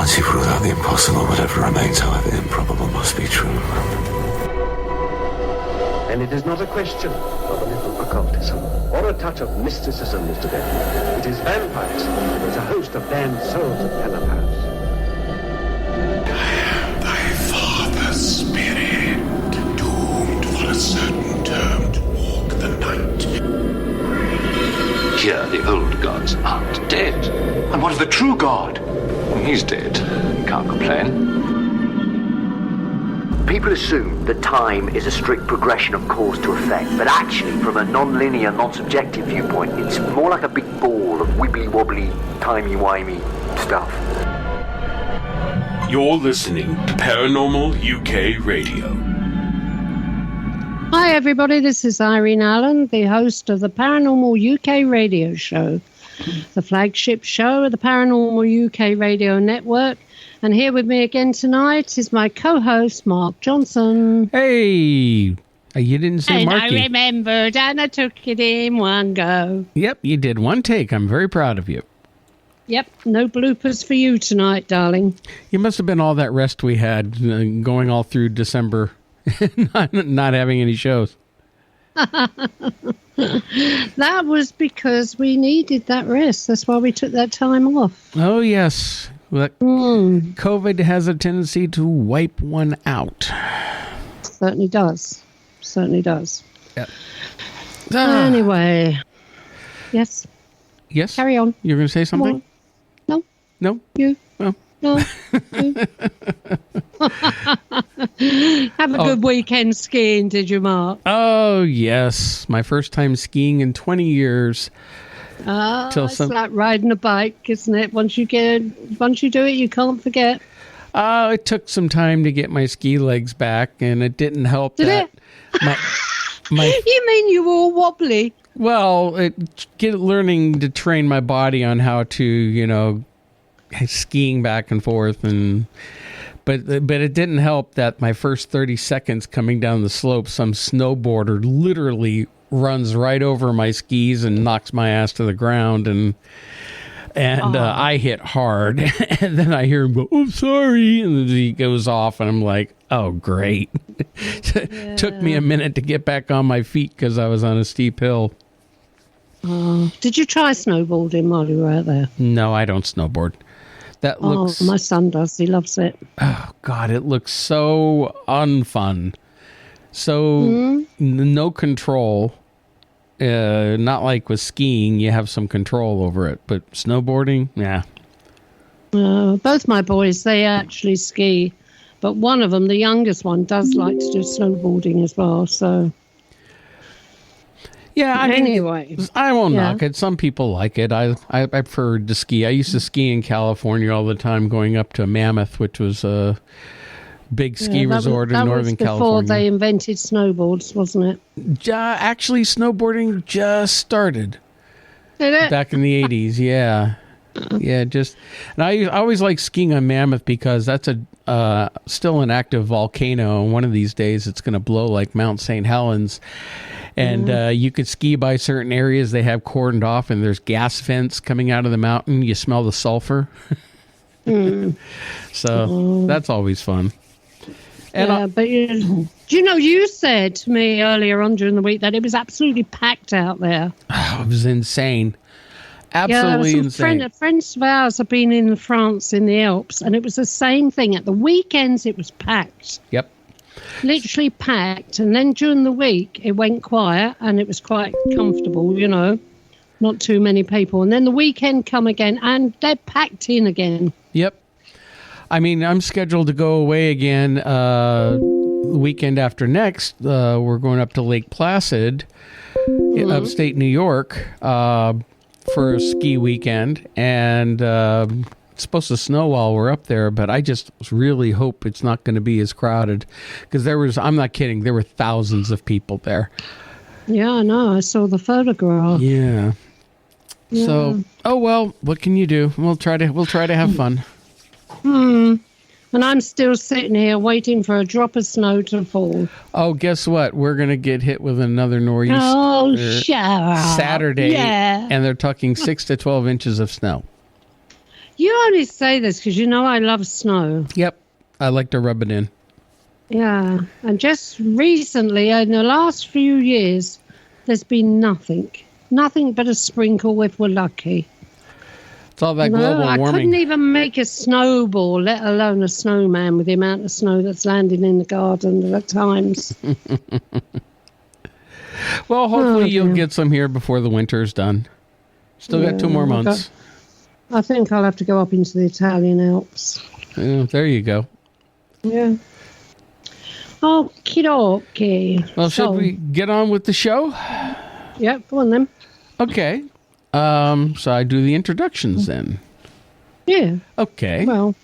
Once you've ruled out the impossible, whatever remains, however improbable, must be true. And it is not a question of a little occultism or a touch of mysticism, Mr. Benton. It is vampires. It is a host of damned souls at Pelham House. I am thy father's spirit, doomed for a certain term to walk the night. Here, the old gods aren't dead. And what of the true god? He's dead. Can't complain. People assume that time is a strict progression of cause to effect, but actually, from a non-linear, non-subjective viewpoint, it's more like a big ball of wibbly-wobbly, timey-wimey stuff. You're listening to Paranormal UK Radio. Hi everybody, this is Irene Allen, the host of the Paranormal UK Radio Show, the flagship show of the Paranormal UK Radio Network. And here with me again tonight is my co-host, Mark Johnson. Hey, you didn't say Marky. And I remembered, and I took it in one go. Yep, you did one take. I'm very proud of you. Yep, no bloopers for you tonight, darling. You must have been all that rest we had going all through December, not having any shows. That was because we needed that rest. That's why we took that time off. Oh, yes. But COVID has a tendency to wipe one out. Certainly does. Certainly does. Yep. Anyway. Yes? Yes? Carry on. You're going to say something? No. No? You? Oh. No. Have a good weekend skiing, did you, Mark? Oh, yes. My first time skiing in 20 years. It's like riding a bike, isn't it? Once you do it, you can't forget. It took some time to get my ski legs back, and it didn't help. Did it? You mean you were all wobbly? Well, learning to train my body on how to, skiing back and forth, but it didn't help that my first 30 seconds coming down the slope, some snowboarder literally runs right over my skis and knocks my ass to the ground, and I hit hard, and then I hear him go, "Oh, sorry," and then he goes off, and I'm like, "Oh, great!" Took me a minute to get back on my feet because I was on a steep hill. Did you try snowboarding while you were out there? No, I don't snowboard. That looks. My son does. He loves it. Oh God, it looks so unfun. So no control. Not like with skiing, you have some control over it, but snowboarding, yeah. Both my boys, they actually ski, but one of them, the youngest one, does like to do snowboarding as well. So, yeah. Anyway, I won't knock it. Some people like it. I prefer to ski. I used to ski in California all the time, going up to Mammoth, which was a big ski resort in Northern California. Before they invented snowboards, wasn't it? Actually, snowboarding just started. Did it? Back in the 80s, yeah. Yeah, and I always like skiing on Mammoth because that's still an active volcano, and one of these days it's going to blow like Mount St. Helens. And you could ski by certain areas they have cordoned off, and there's gas vents coming out of the mountain. You smell the sulfur. So that's always fun. And but you said to me earlier on during the week that it was absolutely packed out there. Oh, it was insane. Absolutely insane. Friends of ours have been in France in the Alps, and it was the same thing. At the weekends, it was packed. Yep. Literally packed. And then during the week, it went quiet, and it was quite comfortable, not too many people. And then the weekend come again, and they're packed in again. Yep. I mean, I'm scheduled to go away again the weekend after next. We're going up to Lake Placid, in upstate New York, for a ski weekend. And it's supposed to snow while we're up there, but I just really hope it's not going to be as crowded. Because I'm not kidding, there were thousands of people there. Yeah, I know. I saw the photograph. Yeah. So, oh well, what can you do? We'll try to have fun. And I'm still sitting here waiting for a drop of snow to fall. Oh, guess what? We're going to get hit with another nor'easter shut up. Saturday, yeah. and they're talking 6 to 12 inches of snow. You only say this because you know I love snow. Yep. I like to rub it in. Yeah. And just recently, in the last few years, there's been nothing. Nothing but a sprinkle if we're lucky. It's all that global warming. I couldn't even make a snowball, let alone a snowman with the amount of snow that's landing in the garden at times. Well, hopefully you'll get some here before the winter's done. Still got 2 more months. I think I'll have to go up into the Italian Alps. There you go. Yeah. Okie dokie. Well, should we get on with the show? Yep, go on then. Okay. So I do the introductions then. Yeah. Okay. Well,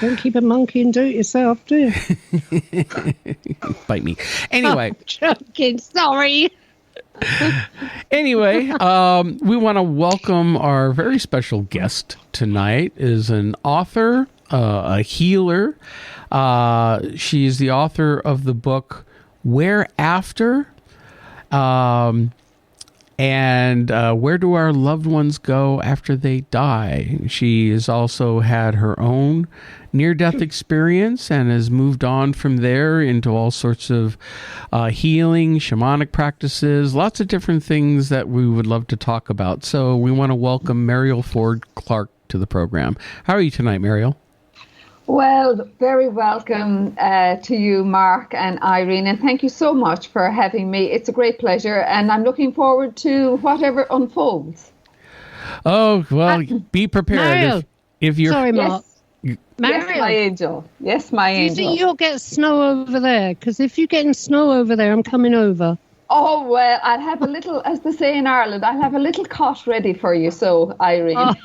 don't keep a monkey and do it yourself, do you? Bite me. Anyway. I'm joking. Sorry. Anyway, we want to welcome our very special guest tonight. Is an author, a healer. She's the author of the book Whereafter, and Where Do Our Loved Ones Go After They Die? She has also had her own near-death experience and has moved on from there into all sorts of healing, shamanic practices, lots of different things that we would love to talk about. So we want to welcome Mariel Forde Clarke to the program. How are you tonight, Mariel? Well, very welcome to you, Mark and Irene, and thank you so much for having me. It's a great pleasure, and I'm looking forward to whatever unfolds. Oh, well, be prepared. Mariel. If you're... Sorry, Mark. Yes, my angel. Yes, my angel. Do you think you'll get snow over there? Because if you're getting snow over there, I'm coming over. Oh, well, I'll have a little, as they say in Ireland, I'll have a little cot ready for you, so, Irene.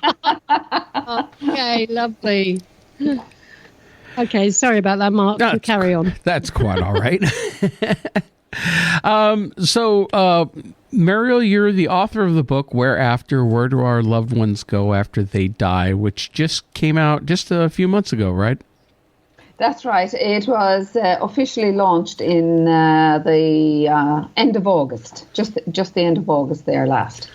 Okay, lovely. Okay, sorry about that, Mark. No, carry on. That's quite all right. So, Mariel, you're the author of the book Whereafter, Where Do Our Loved Ones Go After They Die, which just came out just a few months ago, right? That's right. It was officially launched in the end of August, just the end of August there last.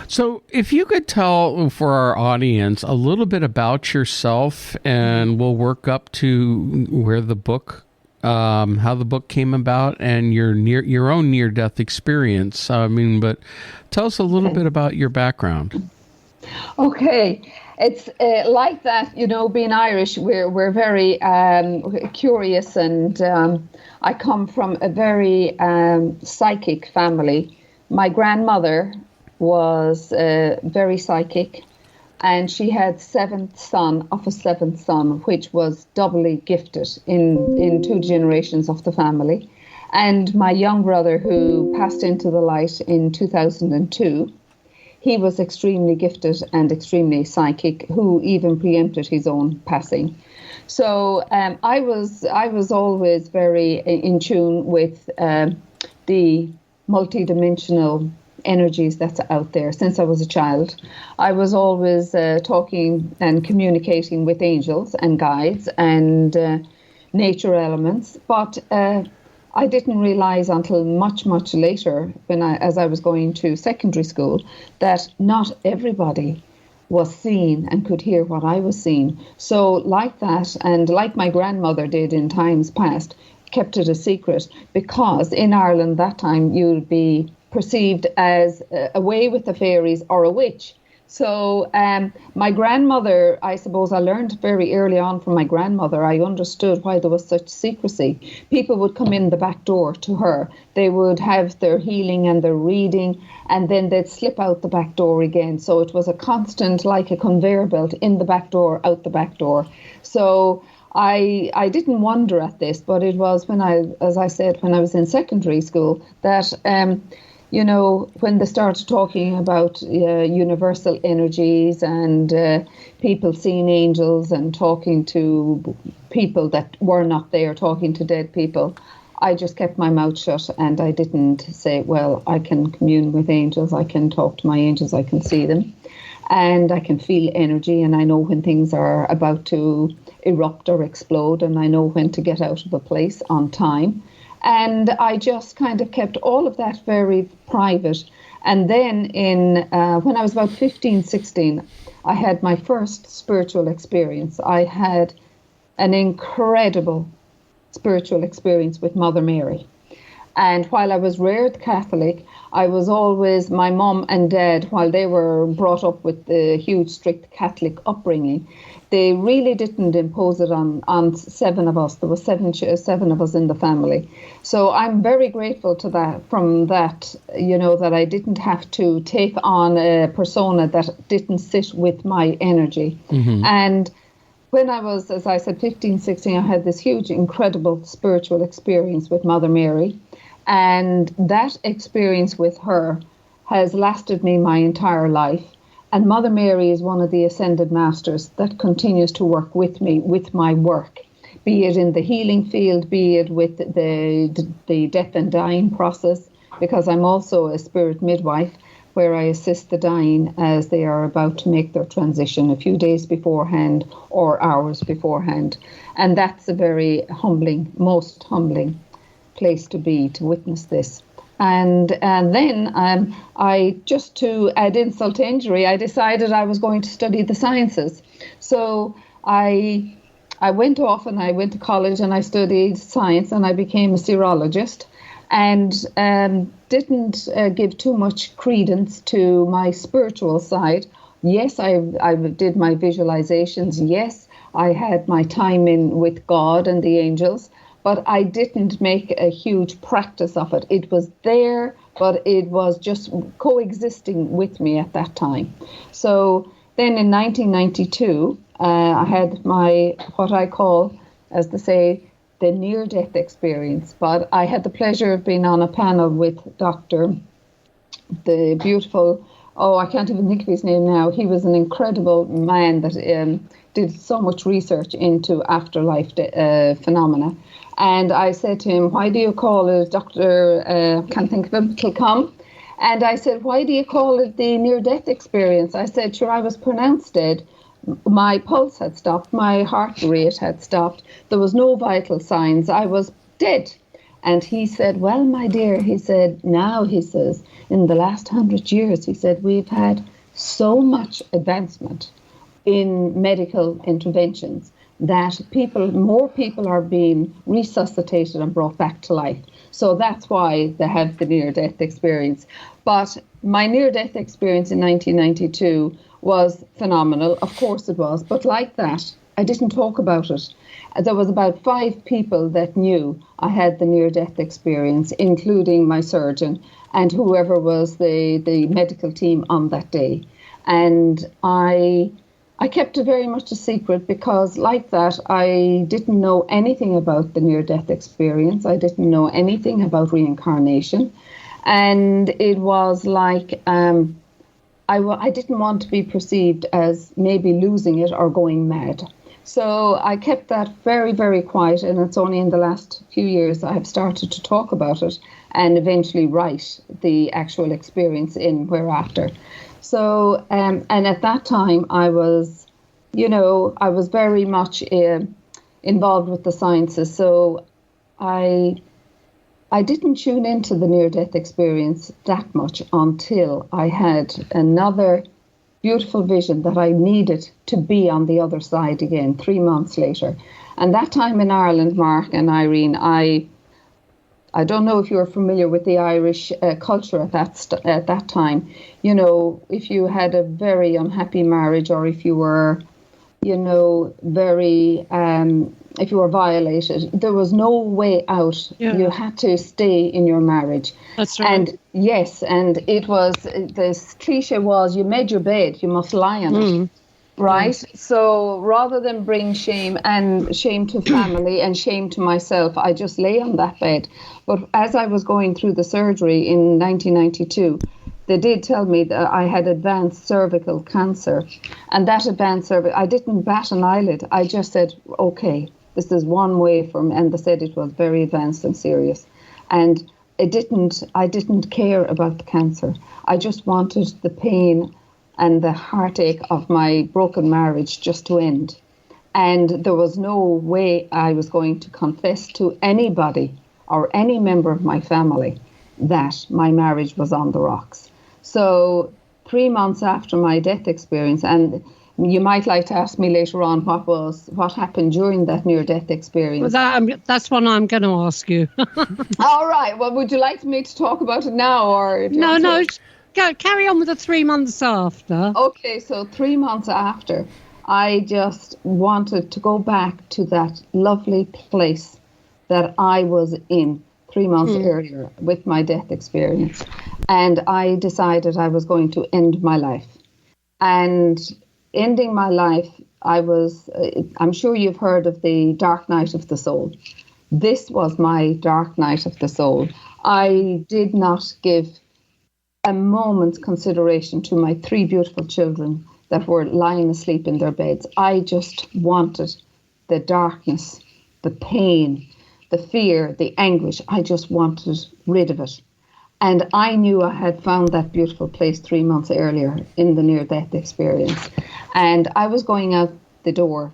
So if you could tell for our audience a little bit about yourself, and we'll work up to where the book, how the book came about and your own near-death experience. But tell us a little bit about your background. Okay. It's like that, being Irish, we're very curious, and I come from a very psychic family. My grandmother was very psychic, and she had seventh son, which was doubly gifted in 2 generations of the family. And my young brother, who passed into the light in 2002, he was extremely gifted and extremely psychic, who even preempted his own passing. So I was always very in tune with the multidimensional energies that's out there since I was a child. I was always talking and communicating with angels and guides and nature elements, but I didn't realize until much, much later, as I was going to secondary school, that not everybody was seeing and could hear what I was seeing. So like that, and like my grandmother did in times past, kept it a secret, because in Ireland that time you'd be perceived as away with the fairies or a witch. So my grandmother, I suppose I learned very early on from my grandmother, I understood why there was such secrecy. People would come in the back door to her. They would have their healing and their reading, and then they'd slip out the back door again. So it was a constant, like a conveyor belt, in the back door, out the back door. So I didn't wonder at this, but it was when I was in secondary school that when they started talking about universal energies and people seeing angels and talking to people that were not there, talking to dead people, I just kept my mouth shut, and I didn't say, well, I can commune with angels, I can talk to my angels, I can see them, and I can feel energy, and I know when things are about to erupt or explode, and I know when to get out of a place on time. And I just kind of kept all of that very private. And then when I was about 15, 16, I had my first spiritual experience. I had an incredible spiritual experience with Mother Mary. And while I was reared Catholic, I was always, my mum and dad, while they were brought up with the huge, strict Catholic upbringing, they really didn't impose it on seven of us. There were seven of us in the family. So I'm very grateful to that, from that, that I didn't have to take on a persona that didn't sit with my energy. Mm-hmm. And when I was, as I said, 15, 16, I had this huge, incredible spiritual experience with Mother Mary. And that experience with her has lasted me my entire life. And Mother Mary is one of the ascended masters that continues to work with me, with my work, be it in the healing field, be it with the death and dying process, because I'm also a spirit midwife where I assist the dying as they are about to make their transition a few days beforehand or hours beforehand. And that's a very humbling, most humbling place to be, to witness this. And then I, just to add insult to injury, I decided I was going to study the sciences. So I went off and I went to college and I studied science and I became a serologist, and didn't give too much credence to my spiritual side. Yes, I did my visualizations. Yes, I had my time in with God and the angels, but I didn't make a huge practice of it. It was there, but it was just coexisting with me at that time. So then in 1992, I had my, what I call, as they say, the near-death experience. But I had the pleasure of being on a panel with the beautiful, I can't even think of his name now. He was an incredible man that did so much research into afterlife phenomena. And I said to him, why do you call it, can't think of him, it'll come. And I said, why do you call it the near-death experience? I said, sure, I was pronounced dead. My pulse had stopped. My heart rate had stopped. There was no vital signs. I was dead. And he said, well, my dear, he said, now, he says, in the last 100 years, he said, we've had so much advancement in medical interventions that more people are being resuscitated and brought back to life. So that's why they have the near-death experience. But my near-death experience in 1992 was phenomenal. Of course it was. But like that, I didn't talk about it. There was about 5 people that knew I had the near-death experience, including my surgeon and whoever was the medical team on that day. And I kept it very much a secret because, like that, I didn't know anything about the near-death experience. I didn't know anything about reincarnation. And it was like I didn't want to be perceived as maybe losing it or going mad. So I kept that very, very quiet. And it's only in the last few years I have started to talk about it and eventually write the actual experience in Whereafter. So, and at that time I was very much involved with the sciences. So I didn't tune into the near-death experience that much until I had another beautiful vision that I needed to be on the other side again 3 months later. And that time in Ireland, Mark and Irene, I don't know if you're familiar with the Irish culture at that time. You know, if you had a very unhappy marriage or if you were, if you were violated, there was no way out. Yeah. You had to stay in your marriage. That's right. And yes, and it was, this cliche was, you made your bed, you must lie on it. Right? So rather than bring shame to family and shame to myself, I just lay on that bed. But as I was going through the surgery in 1992, they did tell me that I had advanced cervical cancer. And that advanced cervical, I didn't bat an eyelid. I just said, okay, this is one way from, and they said it was very advanced and serious. And I didn't care about the cancer. I just wanted the pain and the heartache of my broken marriage just to end. And there was no way I was going to confess to anybody or any member of my family that my marriage was on the rocks. So 3 months after my death experience, and you might like to ask me later on what happened during that near-death experience. Well, that's what I'm going to ask you. All right. Well, would you like me to talk about it now, or no? Go carry on with the 3 months after. Okay, so 3 months after, I just wanted to go back to that lovely place that I was in 3 months earlier with my death experience. And I decided I was going to end my life. And ending my life, I'm sure you've heard of the dark night of the soul. This was my dark night of the soul. I did not give a moment's consideration to my 3 beautiful children that were lying asleep in their beds. I just wanted the darkness, the pain, the fear, the anguish. I just wanted rid of it. And I knew I had found that beautiful place 3 months earlier in the near-death experience. And I was going out the door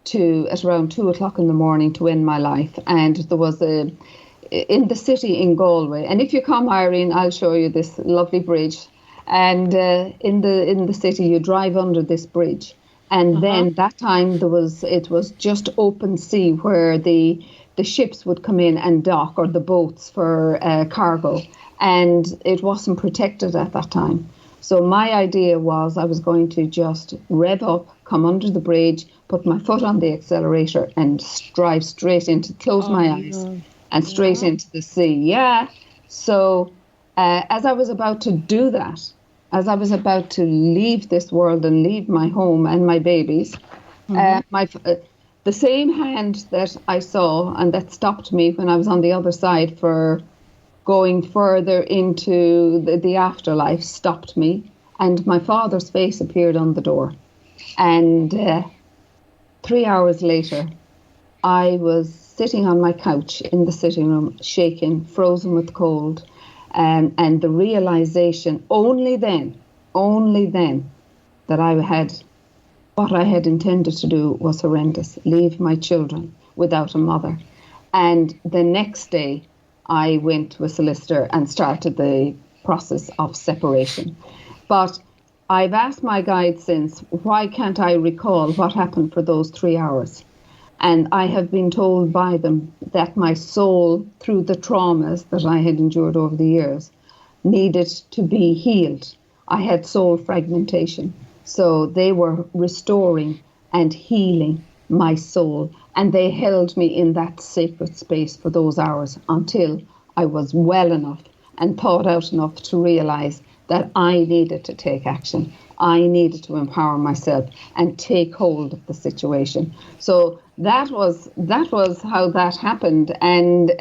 at around 2 o'clock in the morning to end my life. And there was in the city in Galway. And if you come, Irene, I'll show you this lovely bridge. And in the city, you drive under this bridge. And then that time it was just open sea where the ships would come in and dock, or the boats for cargo. And it wasn't protected at that time. So my idea was I was going to just rev up, come under the bridge, put my foot on the accelerator and drive straight close my eyes and straight into the sea. Yeah. So as I was about to do that, as I was about to leave this world and leave my home and my babies, the same hand that I saw and that stopped me when I was on the other side for going further into the afterlife stopped me, and my father's face appeared on the door. And 3 hours later, I was sitting on my couch in the sitting room, shaking, frozen with cold, and the realization only then that what I had intended to do was horrendous, leave my children without a mother. And the next day, I went to a solicitor and started the process of separation. But I've asked my guide since, why can't I recall what happened for those 3 hours? And I have been told by them that my soul, through the traumas that I had endured over the years, needed to be healed. I had soul fragmentation. So they were restoring and healing my soul. And they held me in that sacred space for those hours until I was well enough and thought out enough to realize that I needed to take action. I needed to empower myself and take hold of the situation. So that was how that happened. And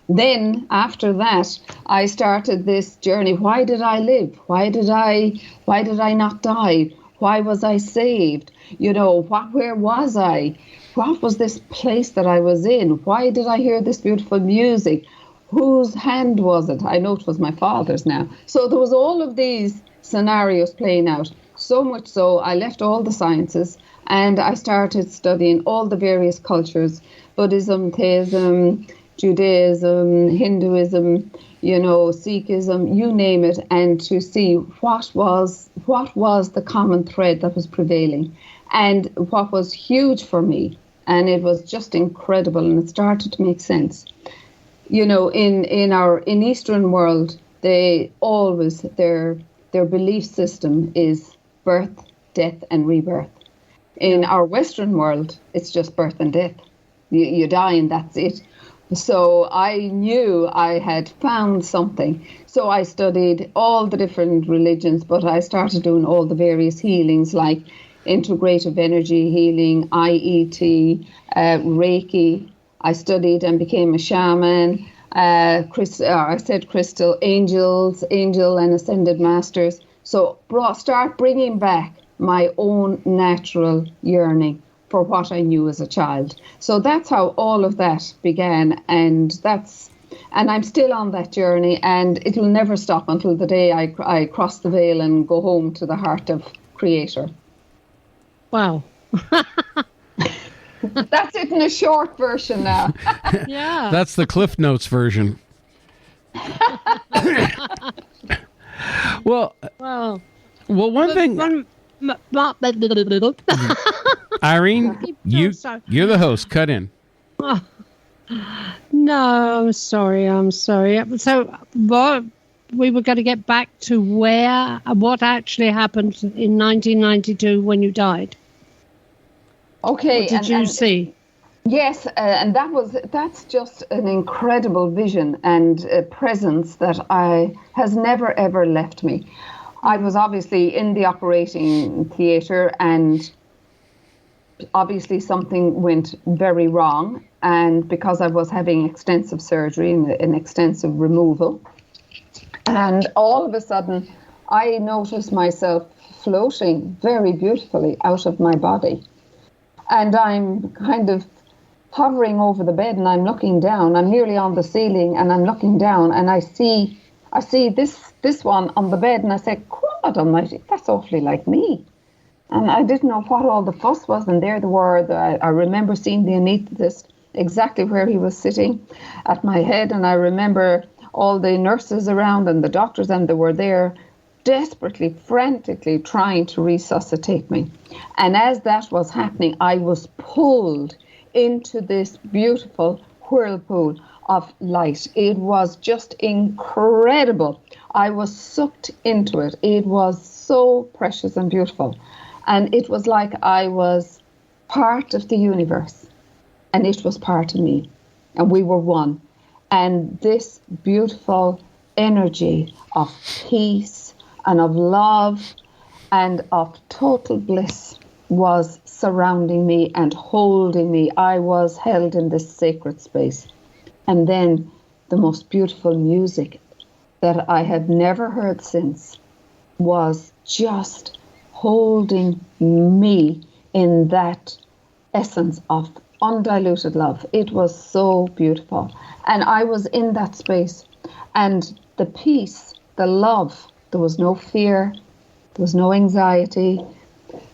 then after that, I started this journey. Why did I live? Why did I not die? Why was I saved? Where was I? What was this place that I was in? Why did I hear this beautiful music? Whose hand was it? I know it was my father's now. So there was all of these scenarios playing out. So much so, I left all the sciences and I started studying all the various cultures, Buddhism, Theism, Judaism, Hinduism, Sikhism, you name it, and to see what was the common thread that was prevailing. And what was huge for me, and it was just incredible, and it started to make sense. In Eastern world, they always their belief system is birth, death, and rebirth. In our Western world, it's just birth and death. You die and that's it. So I knew I had found something. So I studied all the different religions, but I started doing all the various healings like integrative energy healing, IET, Reiki. I studied and became a shaman. Crystal, angel and ascended masters. So start bringing back my own natural yearning for what I knew as a child. So that's how all of that began, and I'm still on that journey, and it will never stop until the day I cross the veil and go home to the heart of Creator. Wow. That's it in a short version now. Yeah. That's the Cliff Notes version. Well, one thing. Irene, you're the host. Cut in. No, I'm sorry. So, we were going to get back to what actually happened in 1992 when you died. Okay. What did you see? Yes, and that's just an incredible vision and presence that has never ever left me. I was obviously in the operating theatre, and obviously something went very wrong, and because I was having extensive surgery and an extensive removal, and all of a sudden I noticed myself floating very beautifully out of my body, and I'm kind of hovering over the bed, and I'm looking down. I'm nearly on the ceiling, and I'm looking down, and I see this one on the bed, and I say, God almighty, that's awfully like me. And I didn't know what all the fuss was, and there they were. I remember seeing the anaesthetist exactly where he was sitting at my head, and I remember all the nurses around and the doctors, and they were there desperately, frantically trying to resuscitate me. And as that was happening, I was pulled into this beautiful whirlpool of light. It was just incredible. I was sucked into it. It was so precious and beautiful. And it was like I was part of the universe, and it was part of me, and we were one. And this beautiful energy of peace and of love and of total bliss was surrounding me and holding me. I was held in this sacred space. And then the most beautiful music that I had never heard since was just holding me in that essence of undiluted love. It was so beautiful. And I was in that space. And the peace, the love, there was no fear, there was no anxiety,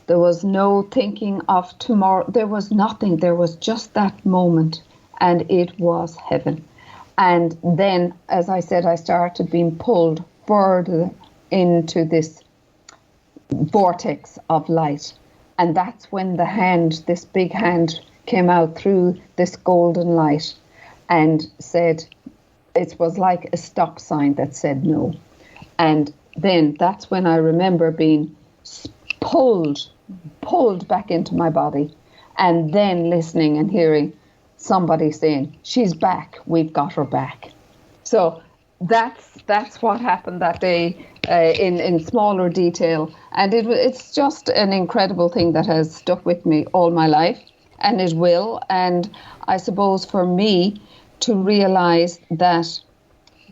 there was no thinking of tomorrow. There was nothing. There was just that moment, and it was heaven. And then, as I said, I started being pulled further into this vortex of light. And that's when the hand, this big hand, came out through this golden light and said, it was like a stop sign that said no. And then that's when I remember being pulled back into my body, and then listening and hearing somebody saying, she's back, we've got her back. So that's what happened that day in smaller detail. And it's just an incredible thing that has stuck with me all my life, and it will. And I suppose for me to realize that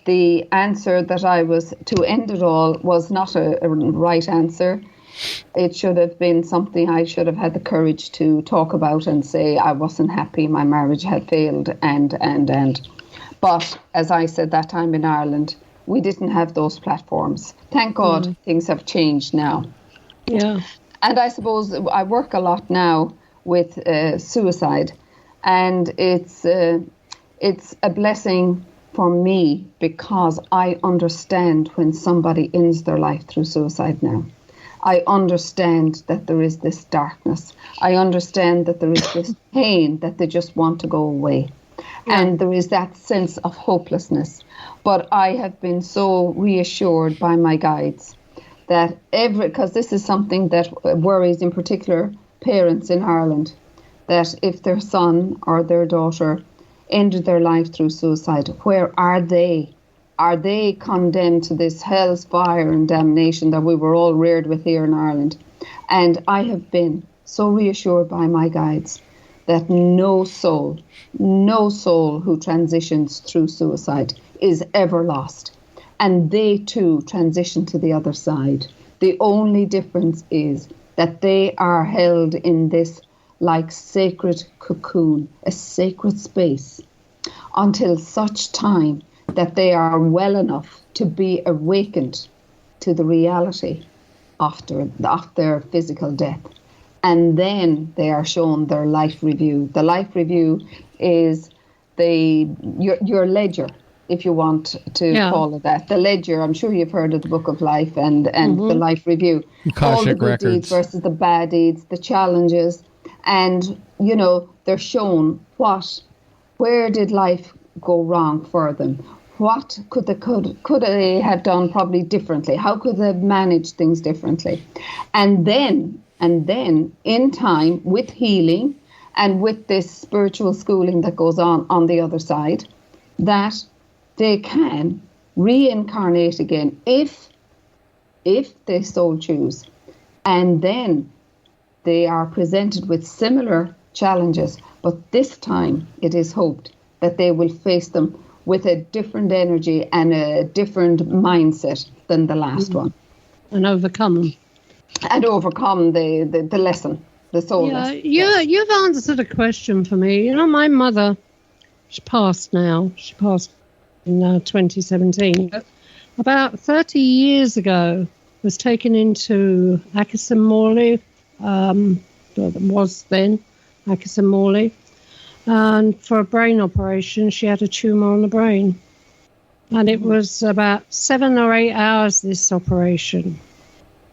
the answer that I was to end it all was not a right answer. It should have been something I should have had the courage to talk about and say I wasn't happy, my marriage had failed, and. But as I said that time in Ireland, we didn't have those platforms. Thank God things have changed now. Yeah. And I suppose I work a lot now with suicide, and it's a blessing for me because I understand when somebody ends their life through suicide now. I understand that there is this darkness. I understand that there is this pain that they just want to go away. Yeah. And there is that sense of hopelessness. But I have been so reassured by my guides that because this is something that worries in particular parents in Ireland, that if their son or their daughter ended their life through suicide, where are they? Are they condemned to this hell's fire and damnation that we were all reared with here in Ireland? And I have been so reassured by my guides that no soul who transitions through suicide is ever lost. And they too transition to the other side. The only difference is that they are held in this like sacred cocoon, a sacred space, until such time that they are well enough to be awakened to the reality of their physical death. And then they are shown their life review. The life review is your ledger. if you want to call it that. The ledger, I'm sure you've heard of the Book of Life and the Life Review. All the good deeds versus the bad deeds, the challenges. And, you know, they're shown where did life go wrong for them? What could they have done probably differently? How could they have managed things differently? And then in time, with healing and with this spiritual schooling that goes on the other side, that they can reincarnate again if they so choose. And then they are presented with similar challenges, but this time it is hoped that they will face them with a different energy and a different mindset than the last one. And overcome them. And overcome the lesson, the soul lesson. Yeah, you've answered a question for me. You know, my mother, she passed now. She passed in 2017. About 30 years ago, was taken into Akison Morley, was then Akison Morley, and for a brain operation. She had a tumour on the brain. And it was about 7 or 8 hours, this operation.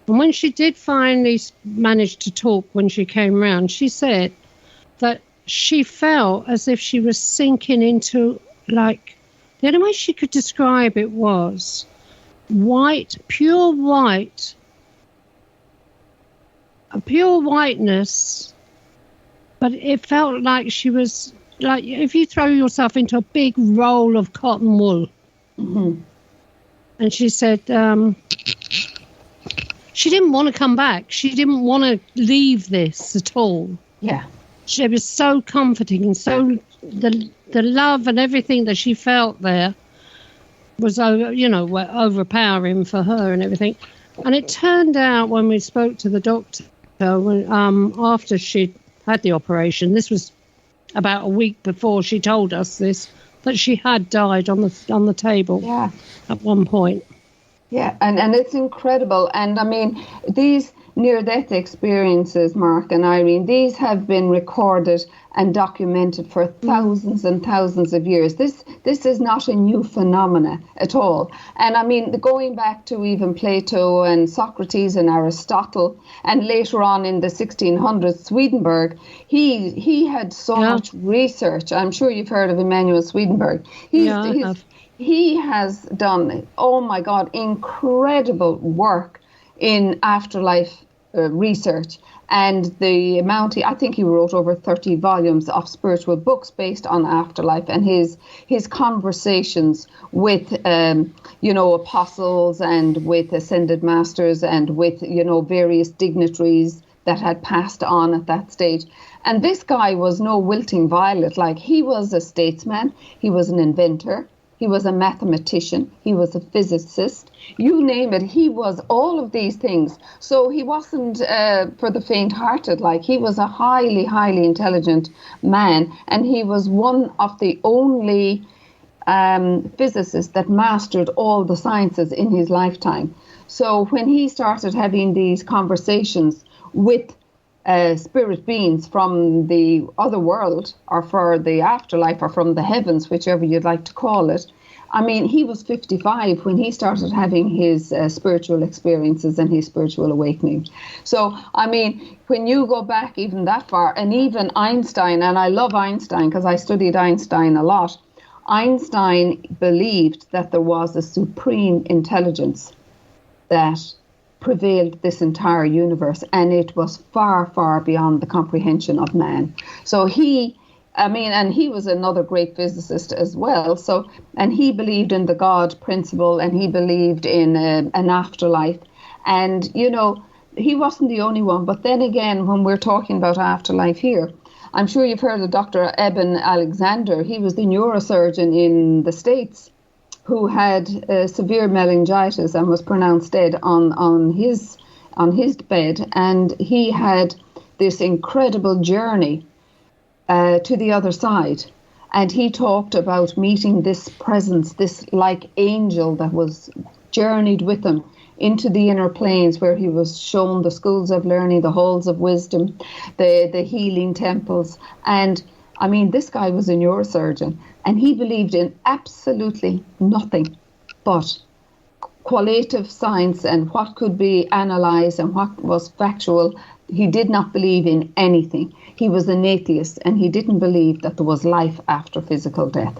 And when she did finally manage to talk when she came round, she said that she felt as if she was sinking into, like, the only way she could describe it was white, pure white, a pure whiteness, but it felt like she was, like if you throw yourself into a big roll of cotton wool. Mm-hmm. And she said she didn't want to come back. She didn't want to leave this at all. Yeah. It was so comforting, and so the love and everything that she felt there was, you know, overpowering for her and everything. And it turned out when we spoke to the doctor, after she'd had the operation, this was about a week before she told us this, that she had died on the table at one point. Yeah, and it's incredible. And I mean, these near-death experiences, Mark and Irene, these have been recorded and documented for thousands and thousands of years. This is not a new phenomena at all. And I mean, going back to even Plato and Socrates and Aristotle, and later on in the 1600s, Swedenborg, he had so much research. I'm sure you've heard of Emanuel Swedenborg. He has done, oh my God, incredible work in afterlife research. And the amount, I think he wrote over 30 volumes of spiritual books based on afterlife, and his conversations with, apostles and with ascended masters and with, various dignitaries that had passed on at that stage. And this guy was no wilting violet. Like, he was a statesman, he was an inventor, he was a mathematician, he was a physicist, you name it, he was all of these things. So he wasn't for the faint-hearted. Like, he was a highly, highly intelligent man, and he was one of the only physicists that mastered all the sciences in his lifetime. So when he started having these conversations with spirit beings from the other world, or for the afterlife, or from the heavens, whichever you'd like to call it. I mean, he was 55 when he started having his spiritual experiences and his spiritual awakening. So, I mean, when you go back even that far, and even Einstein, and I love Einstein because I studied Einstein a lot, Einstein believed that there was a supreme intelligence that prevailed this entire universe, and it was far, far beyond the comprehension of man. So he was another great physicist as well. So, and he believed in the God principle, and he believed in an afterlife. And, he wasn't the only one. But then again, when we're talking about afterlife here, I'm sure you've heard of Dr. Eben Alexander. He was the neurosurgeon in the States who had severe meningitis and was pronounced dead on his bed. And he had this incredible journey to the other side. And he talked about meeting this presence, this like angel that was journeyed with him into the inner planes, where he was shown the schools of learning, the halls of wisdom, the healing temples. And I mean, this guy was a neurosurgeon, and he believed in absolutely nothing but qualitative science and what could be analysed and what was factual. He did not believe in anything. He was an atheist, and he didn't believe that there was life after physical death.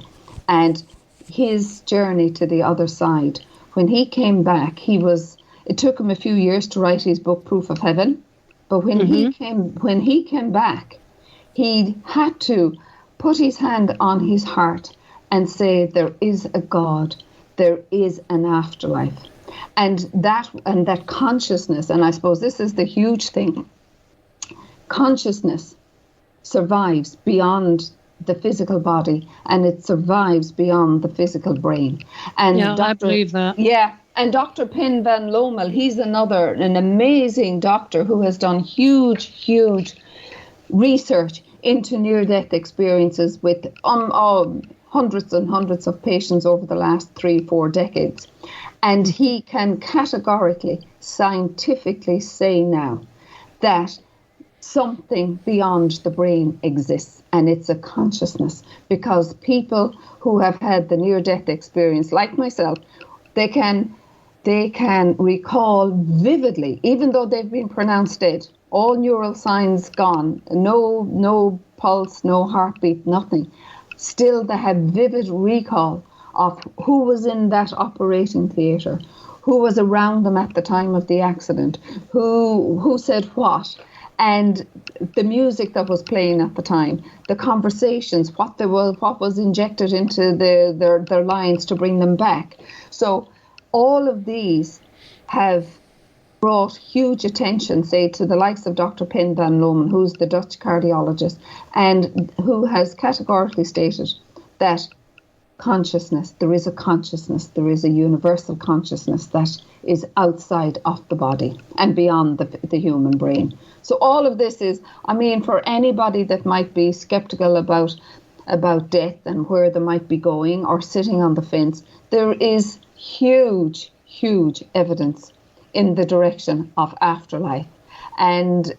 And his journey to the other side, when he came back, it took him a few years to write his book, Proof of Heaven. But when he came back, he had to put his hand on his heart and say, there is a God, there is an afterlife. And that consciousness, and I suppose this is the huge thing, consciousness survives beyond the physical body, and it survives beyond the physical brain. And I believe that. Yeah, and Dr. Pin van Lommel, he's an amazing doctor who has done huge research into near-death experiences with hundreds and hundreds of patients over the last 3-4 decades. And he can categorically, scientifically say now that something beyond the brain exists, and it's a consciousness, because people who have had the near-death experience, like myself, they can recall vividly, even though they've been pronounced dead, all neural signs gone, no pulse, no heartbeat, nothing. Still, they have vivid recall of who was in that operating theatre, who was around them at the time of the accident, who said what, and the music that was playing at the time, the conversations, what was injected into their lines to bring them back. So all of these have brought huge attention, say, to the likes of Dr. Pin van Lommel, who's the Dutch cardiologist, and who has categorically stated that consciousness, there is a universal consciousness that is outside of the body and beyond the human brain. So all of this is, I mean, for anybody that might be skeptical about death and where they might be going, or sitting on the fence, there is huge evidence in the direction of afterlife. And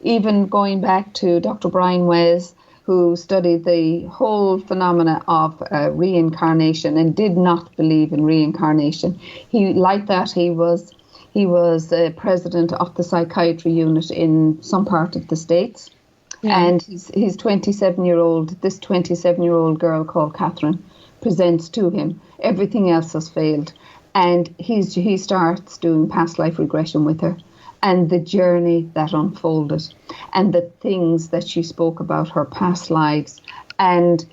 even going back to Dr. Brian Wes, who studied the whole phenomena of reincarnation and did not believe in reincarnation. He was president of the psychiatry unit in some part of the States. Yeah. And his 27-year-old girl called Catherine presents to him. Everything else has failed. And he starts doing past life regression with her, and the journey that unfolded, and the things that she spoke about her past lives. And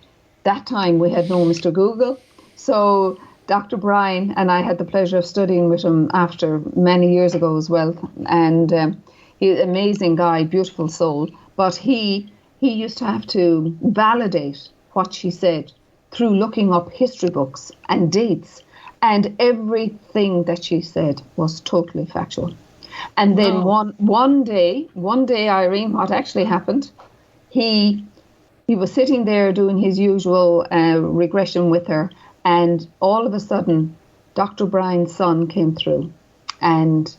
that time we had no Mr. Google. So Dr. Brian and I had the pleasure of studying with him after many years ago as well. And he's an amazing guy, beautiful soul. But he used to have to validate what she said through looking up history books and dates. And everything that she said was totally factual. And then one day, Irene, what actually happened, he was sitting there doing his usual regression with her, and all of a sudden, Dr. Brian's son came through, and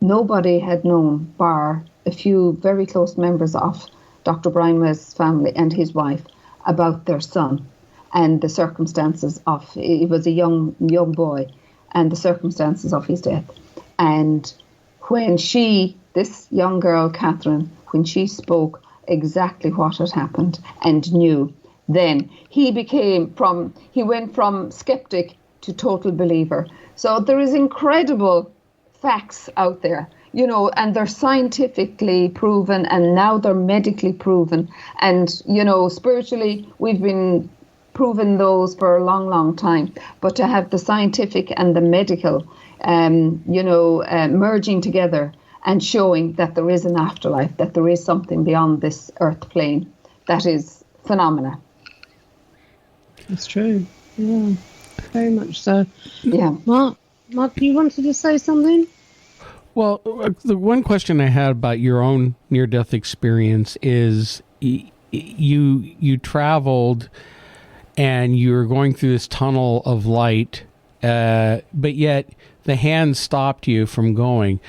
nobody had known, bar a few very close members of Dr. Brian West's family and his wife, about their son and the circumstances of, he was a young boy, and the circumstances of his death. And when this young girl, Catherine, when she spoke exactly what had happened and knew, then he went from skeptic to total believer. So there is incredible facts out there, and they're scientifically proven, and now they're medically proven. And, spiritually, we've been proven those for a long, long time. But to have the scientific and the medical merging together and showing that there is an afterlife, that there is something beyond this earth plane, that is phenomena. That's true. Yeah, very much so. Yeah. Mark, you wanted to say something? Well, the one question I had about your own near-death experience is you traveled and you were going through this tunnel of light, but yet the hand stopped you from going.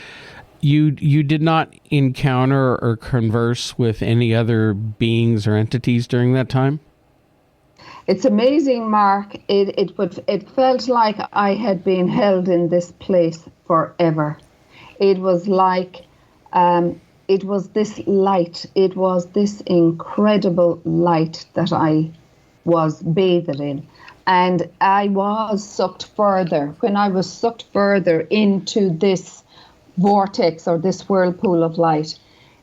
You did not encounter or converse with any other beings or entities during that time? It's amazing, Mark. It felt like I had been held in this place forever. It was like, it was this light. It was this incredible light that I was bathed in. And I was sucked further. When I was sucked further into this vortex or this whirlpool of light,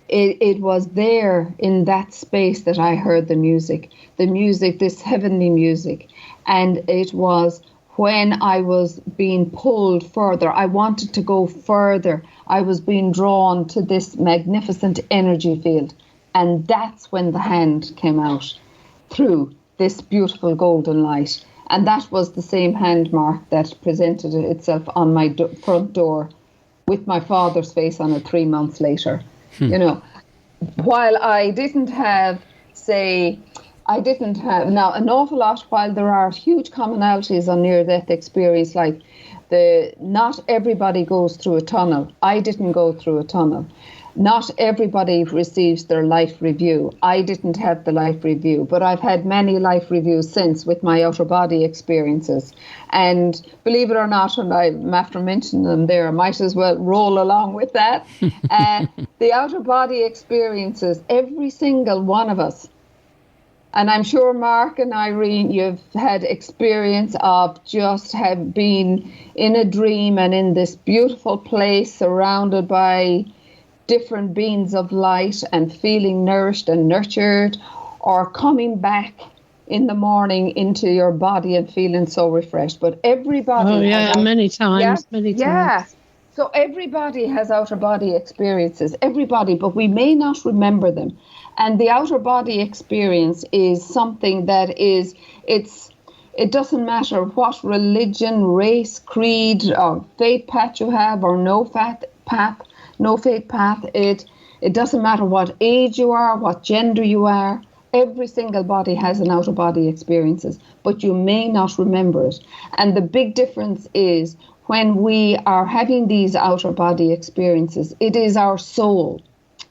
it was there in that space that I heard the music, this heavenly music. And it was when I was being pulled further. I wanted to go further. I was being drawn to this magnificent energy field. And that's when the hand came out through this beautiful golden light. And that was the same hand, Mark, that presented itself on my front door with my father's face on it 3 months later. You know, while I didn't have, now an awful lot, while there are huge commonalities on near-death experience, like not everybody goes through a tunnel. I didn't go through a tunnel. Not everybody receives their life review. I didn't have the life review, but I've had many life reviews since with my outer body experiences. And believe it or not, and I'm after mentioning them there, I might as well roll along with that. The outer body experiences, every single one of us, and I'm sure Mark and Irene, you've had experience of just have been in a dream and in this beautiful place surrounded by different beings of light and feeling nourished and nurtured, or coming back in the morning into your body and feeling so refreshed. But everybody many times. So everybody has outer body experiences, everybody, but we may not remember them. And the outer body experience is something that is, it doesn't matter what religion, race, creed, or faith path you have, or no faith path. It doesn't matter what age you are, what gender you are. Every single body has an outer body experiences, but you may not remember it. And the big difference is when we are having these outer body experiences, it is our soul,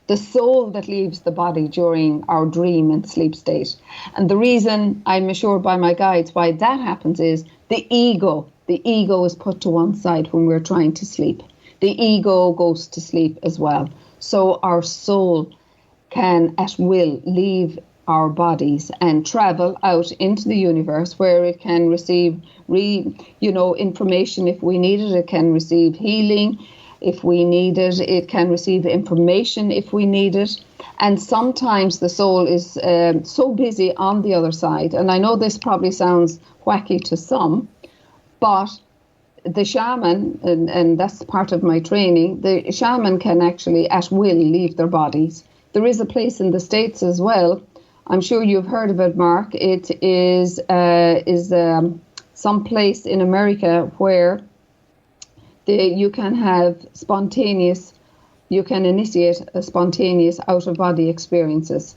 the soul that leaves the body during our dream and sleep state. And the reason, I'm assured by my guides, why that happens is the ego is put to one side when we're trying to sleep. The ego goes to sleep as well. So our soul can at will leave our bodies and travel out into the universe, where it can receive information if we need it. It can receive healing if we need it. It can receive information if we need it. And sometimes the soul is so busy on the other side. And I know this probably sounds wacky to some, but the shaman, and that's part of my training, the shaman can actually at will leave their bodies. There is a place in the States as well. I'm sure you've heard of it, Mark. It is some place in America where you can initiate a spontaneous out-of-body experiences.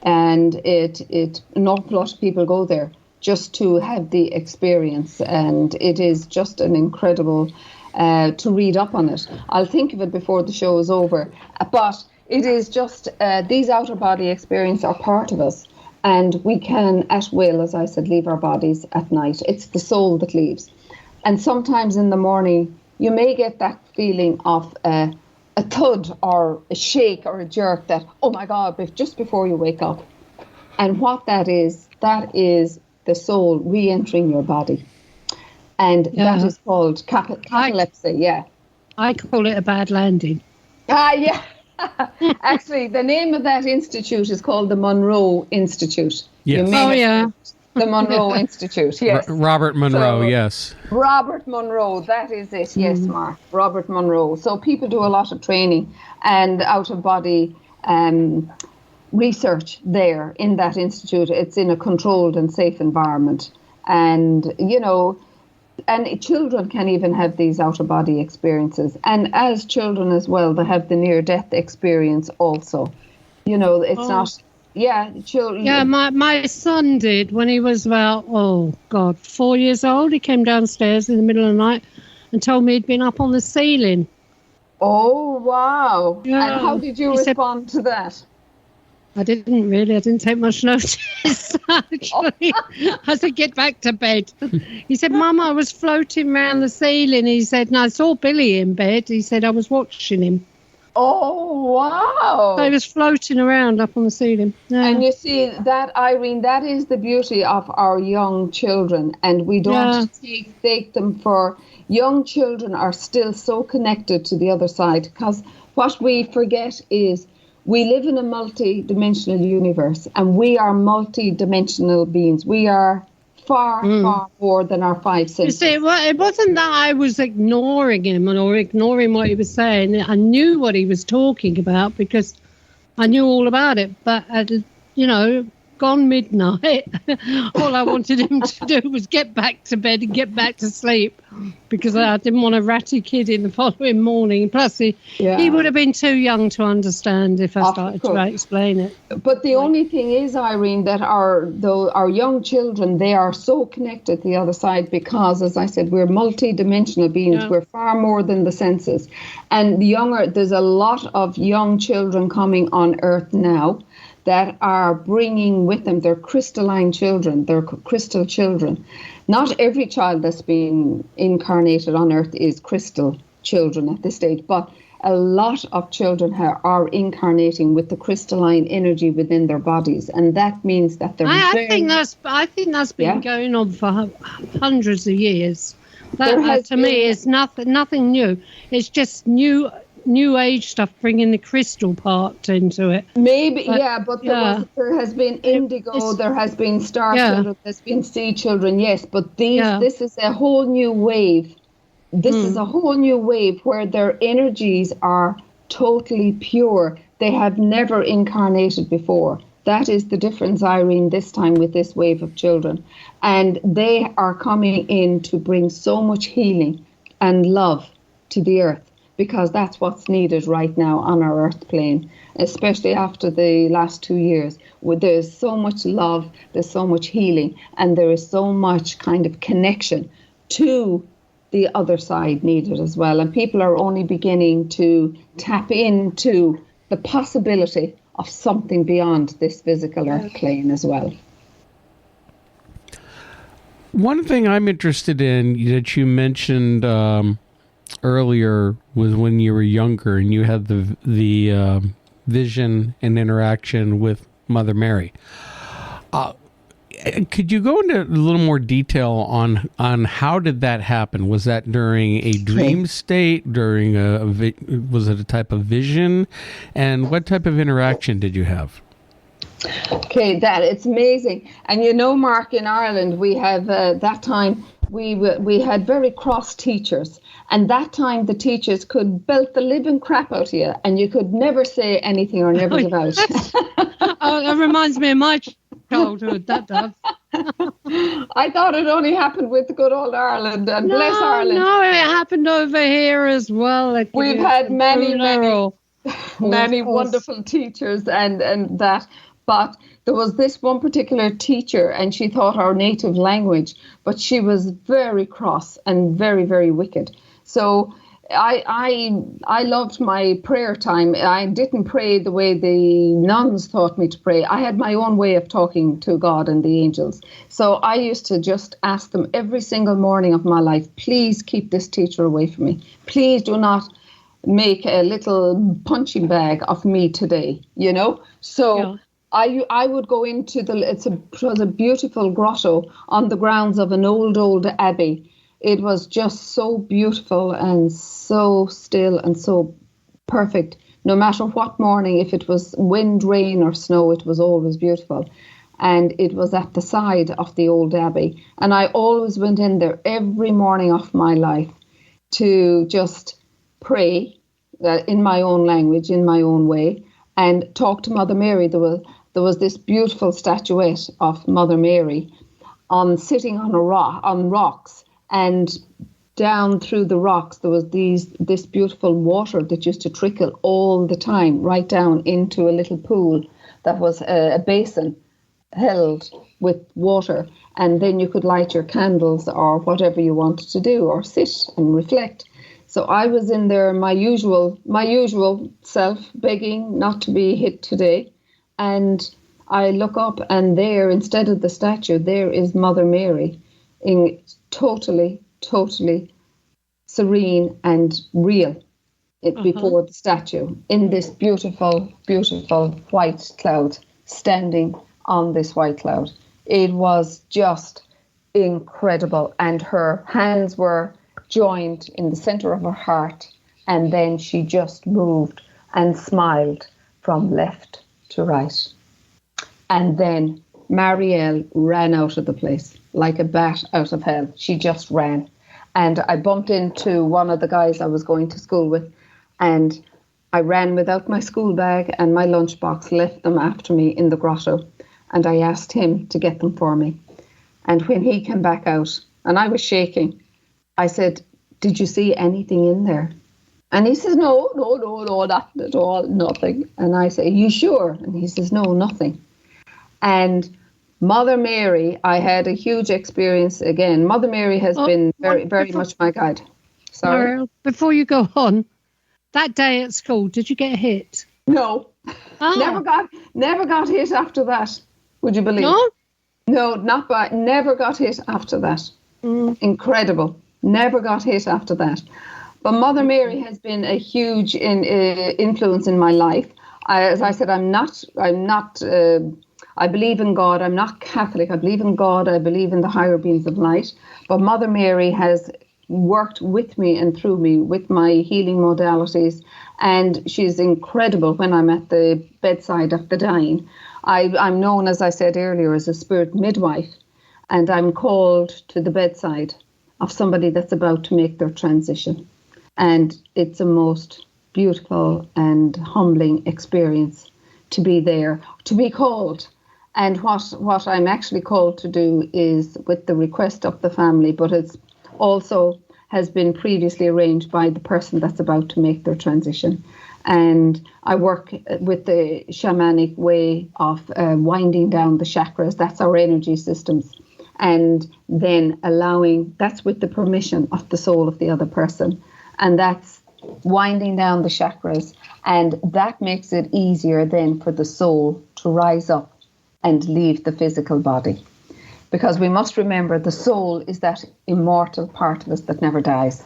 And an awful lot of people go there just to have the experience, and it is just an incredible to read up on it. I'll think of it before the show is over, but it is just these outer body experiences are part of us, and we can at will, as I said, leave our bodies at night. It's the soul that leaves. And sometimes in the morning you may get that feeling of a thud or a shake or a jerk that, oh my God, just before you wake up. And what that is the soul re-entering your body. And that is called catalepsy, I call it a bad landing. Yeah. Actually, the name of that institute is called the Monroe Institute. Yes. The Monroe Institute, yes. Robert Monroe, yes. Robert Monroe, that is it, yes, Mark. Robert Monroe. So people do a lot of training and out-of-body research there in that institute. It's in a controlled and safe environment. And, and children can even have these out-of-body experiences. And as children as well, they have the near-death experience also. It's not... Yeah, children. Yeah, my son did when he was about, 4 years old. He came downstairs in the middle of the night and told me he'd been up on the ceiling. Oh, wow. Yeah. And how did you respond to that? I didn't really. I didn't take much notice, actually. I said, get back to bed. He said, Mum, I was floating around the ceiling. He said, and I saw Billy in bed. He said, I was watching him. Oh, wow. So he was floating around up on the ceiling. Yeah. And you see, that, Irene, that is the beauty of our young children. And we don't take them for... Young children are still so connected to the other side, because what we forget is we live in a multi-dimensional universe, and we are multi-dimensional beings. We are far more than our five senses. You see, it wasn't that I was ignoring him or ignoring what he was saying. I knew what he was talking about because I knew all about it. But, gone midnight, all I wanted him to do was get back to bed and get back to sleep, because I didn't want a ratty kid in the following morning. Plus, he would have been too young to understand if I started to explain it. But the only thing is, Irene, that our young children, they are so connected to the other side because, as I said, we're multi-dimensional beings. Yeah. We're far more than the senses. And there's a lot of young children coming on Earth now that are bringing with them their crystalline children, their crystal children. Not every child that's been incarnated on Earth is crystal children at this stage, but a lot of children are incarnating with the crystalline energy within their bodies, and that means that they're. I think that's been going on for hundreds of years. That to me is nothing new. It's just new age stuff, bringing the crystal part into it. Maybe, but there has been indigo, there has been star children, there's been sea children, yes, but this is a whole new wave. This is a whole new wave where their energies are totally pure. They have never incarnated before. That is the difference, Irene, this time with this wave of children. And they are coming in to bring so much healing and love to the earth, because that's what's needed right now on our earth plane, especially after the last 2 years. There's so much love, there's so much healing, and there is so much kind of connection to the other side needed as well. And people are only beginning to tap into the possibility of something beyond this physical earth plane as well. One thing I'm interested in that you mentioned earlier was when you were younger and you had the vision and interaction with Mother Mary. Could you go into a little more detail on how did that happen? Was that during a dream state? During was it a type of vision? And what type of interaction did you have? Okay, it's amazing. And Mark, in Ireland, we have that time we had very cross teachers, and that time the teachers could belt the living crap out of you, and you could never say anything or never give out. That reminds me of my childhood. That does. I thought it only happened with good old Ireland, and bless Ireland. No, it happened over here as well. We've had many wonderful teachers and that. But there was this one particular teacher, and she taught our native language, but she was very cross and very, very wicked. So I loved my prayer time. I didn't pray the way the nuns taught me to pray. I had my own way of talking to God and the angels. So I used to just ask them every single morning of my life, please keep this teacher away from me. Please do not make a little punching bag of me today, So... Yeah. I would go into it was a beautiful grotto on the grounds of an old abbey. It was just so beautiful and so still and so perfect. No matter what morning, if it was wind, rain or snow, it was always beautiful. And it was at the side of the old abbey. And I always went in there every morning of my life to just pray in my own language, in my own way, and talk to Mother Mary. There was this beautiful statuette of Mother Mary sitting on rocks, and down through the rocks there was this beautiful water that used to trickle all the time right down into a little pool that was a basin held with water, and then you could light your candles or whatever you wanted to do or sit and reflect. So I was in there, my usual self, begging not to be hit today. And I look up, and there, instead of the statue, there is Mother Mary, in totally serene and real before the statue, in this beautiful, beautiful white cloud, standing on this white cloud. It was just incredible. And her hands were joined in the center of her heart, and then she just moved and smiled from left to right. And then Mariel ran out of the place like a bat out of hell. She just ran. And I bumped into one of the guys I was going to school with, and I ran without my school bag and my lunchbox, left them after me in the grotto, and I asked him to get them for me. And when he came back out, and I was shaking, I said, "Did you see anything in there?" And he says, no, not at all, nothing. And I say, "Are you sure?" And he says, "No, nothing." And Mother Mary, I had a huge experience again. Mother Mary has been very much my guide. Sorry. Mariel, before you go on, that day at school, did you get hit? No. Never got hit after that. Would you believe? No, never got hit after that. Incredible. Never got hit after that. But Mother Mary has been a huge influence in my life. As I said, I'm not. I believe in God. I'm not Catholic. I believe in God. I believe in the higher beings of light. But Mother Mary has worked with me and through me with my healing modalities. And she's incredible when I'm at the bedside of the dying. I'm known, as I said earlier, as a spirit midwife. And I'm called to the bedside of somebody that's about to make their transition. And it's a most beautiful and humbling experience to be there, to be called. And what I'm actually called to do is with the request of the family, but it's also has been previously arranged by the person that's about to make their transition. And I work with the shamanic way of winding down the chakras. That's our energy systems. And then that's with the permission of the soul of the other person. And that's winding down the chakras. And that makes it easier then for the soul to rise up and leave the physical body. Because we must remember the soul is that immortal part of us that never dies.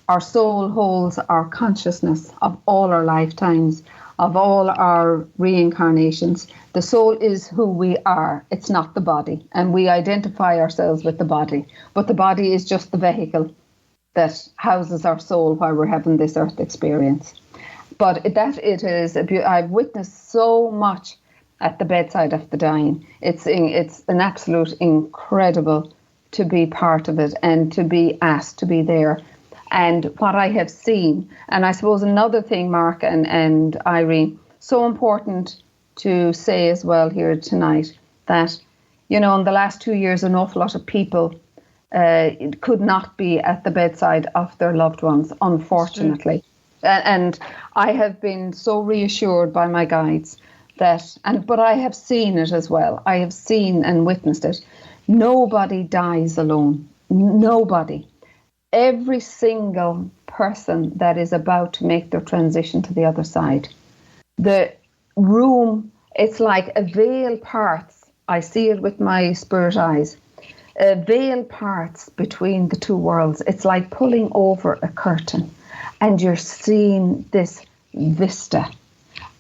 Our soul holds our consciousness of all our lifetimes, of all our reincarnations. The soul is who we are. It's not the body. And we identify ourselves with the body. But the body is just the vehicle that houses our soul while we're having this earth experience. But I've witnessed so much at the bedside of the dying. It's an absolute incredible to be part of it and to be asked to be there. And what I have seen, and I suppose another thing, Mark and Irene, so important to say as well here tonight, that, in the last 2 years, an awful lot of people could not be at the bedside of their loved ones, unfortunately. And I have been so reassured by my guides but I have seen it as well. I have seen and witnessed it. Nobody dies alone. Nobody. Every single person that is about to make their transition to the other side. The room, it's like a veil parts. I see it with my spirit eyes. A veil parts between the two worlds. It's like pulling over a curtain and you're seeing this vista.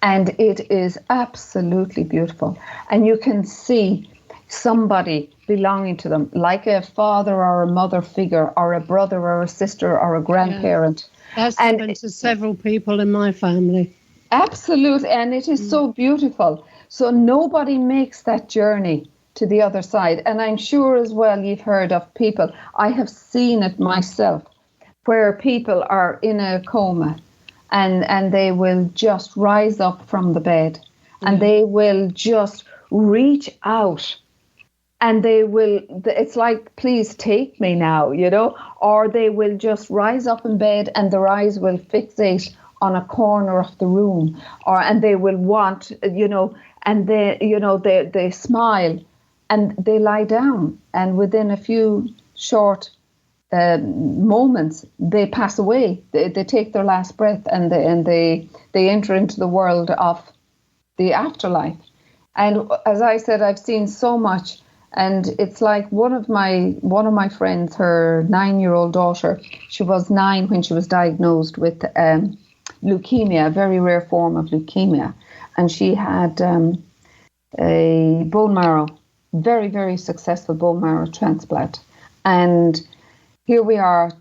And it is absolutely beautiful. And you can see somebody belonging to them, like a father or a mother figure, or a brother or a sister or a grandparent. That's happened to several people in my family. Absolutely. And it is so beautiful. So nobody makes that journey to the other side. And I'm sure as well you've heard of people, I have seen it myself, where people are in a coma. And they will just rise up from the bed and they will just reach out and it's like, please take me now, or they will just rise up in bed and their eyes will fixate on a corner of the room, and they will want, and they smile and they lie down, and within a few short moments, they pass away. They take their last breath, and they enter into the world of the afterlife. And as I said, I've seen so much, and it's like one of my friends, her 9-year-old daughter. She was 9 when she was diagnosed with leukemia, a very rare form of leukemia, and she had a bone marrow, very, very successful bone marrow transplant. And here we are,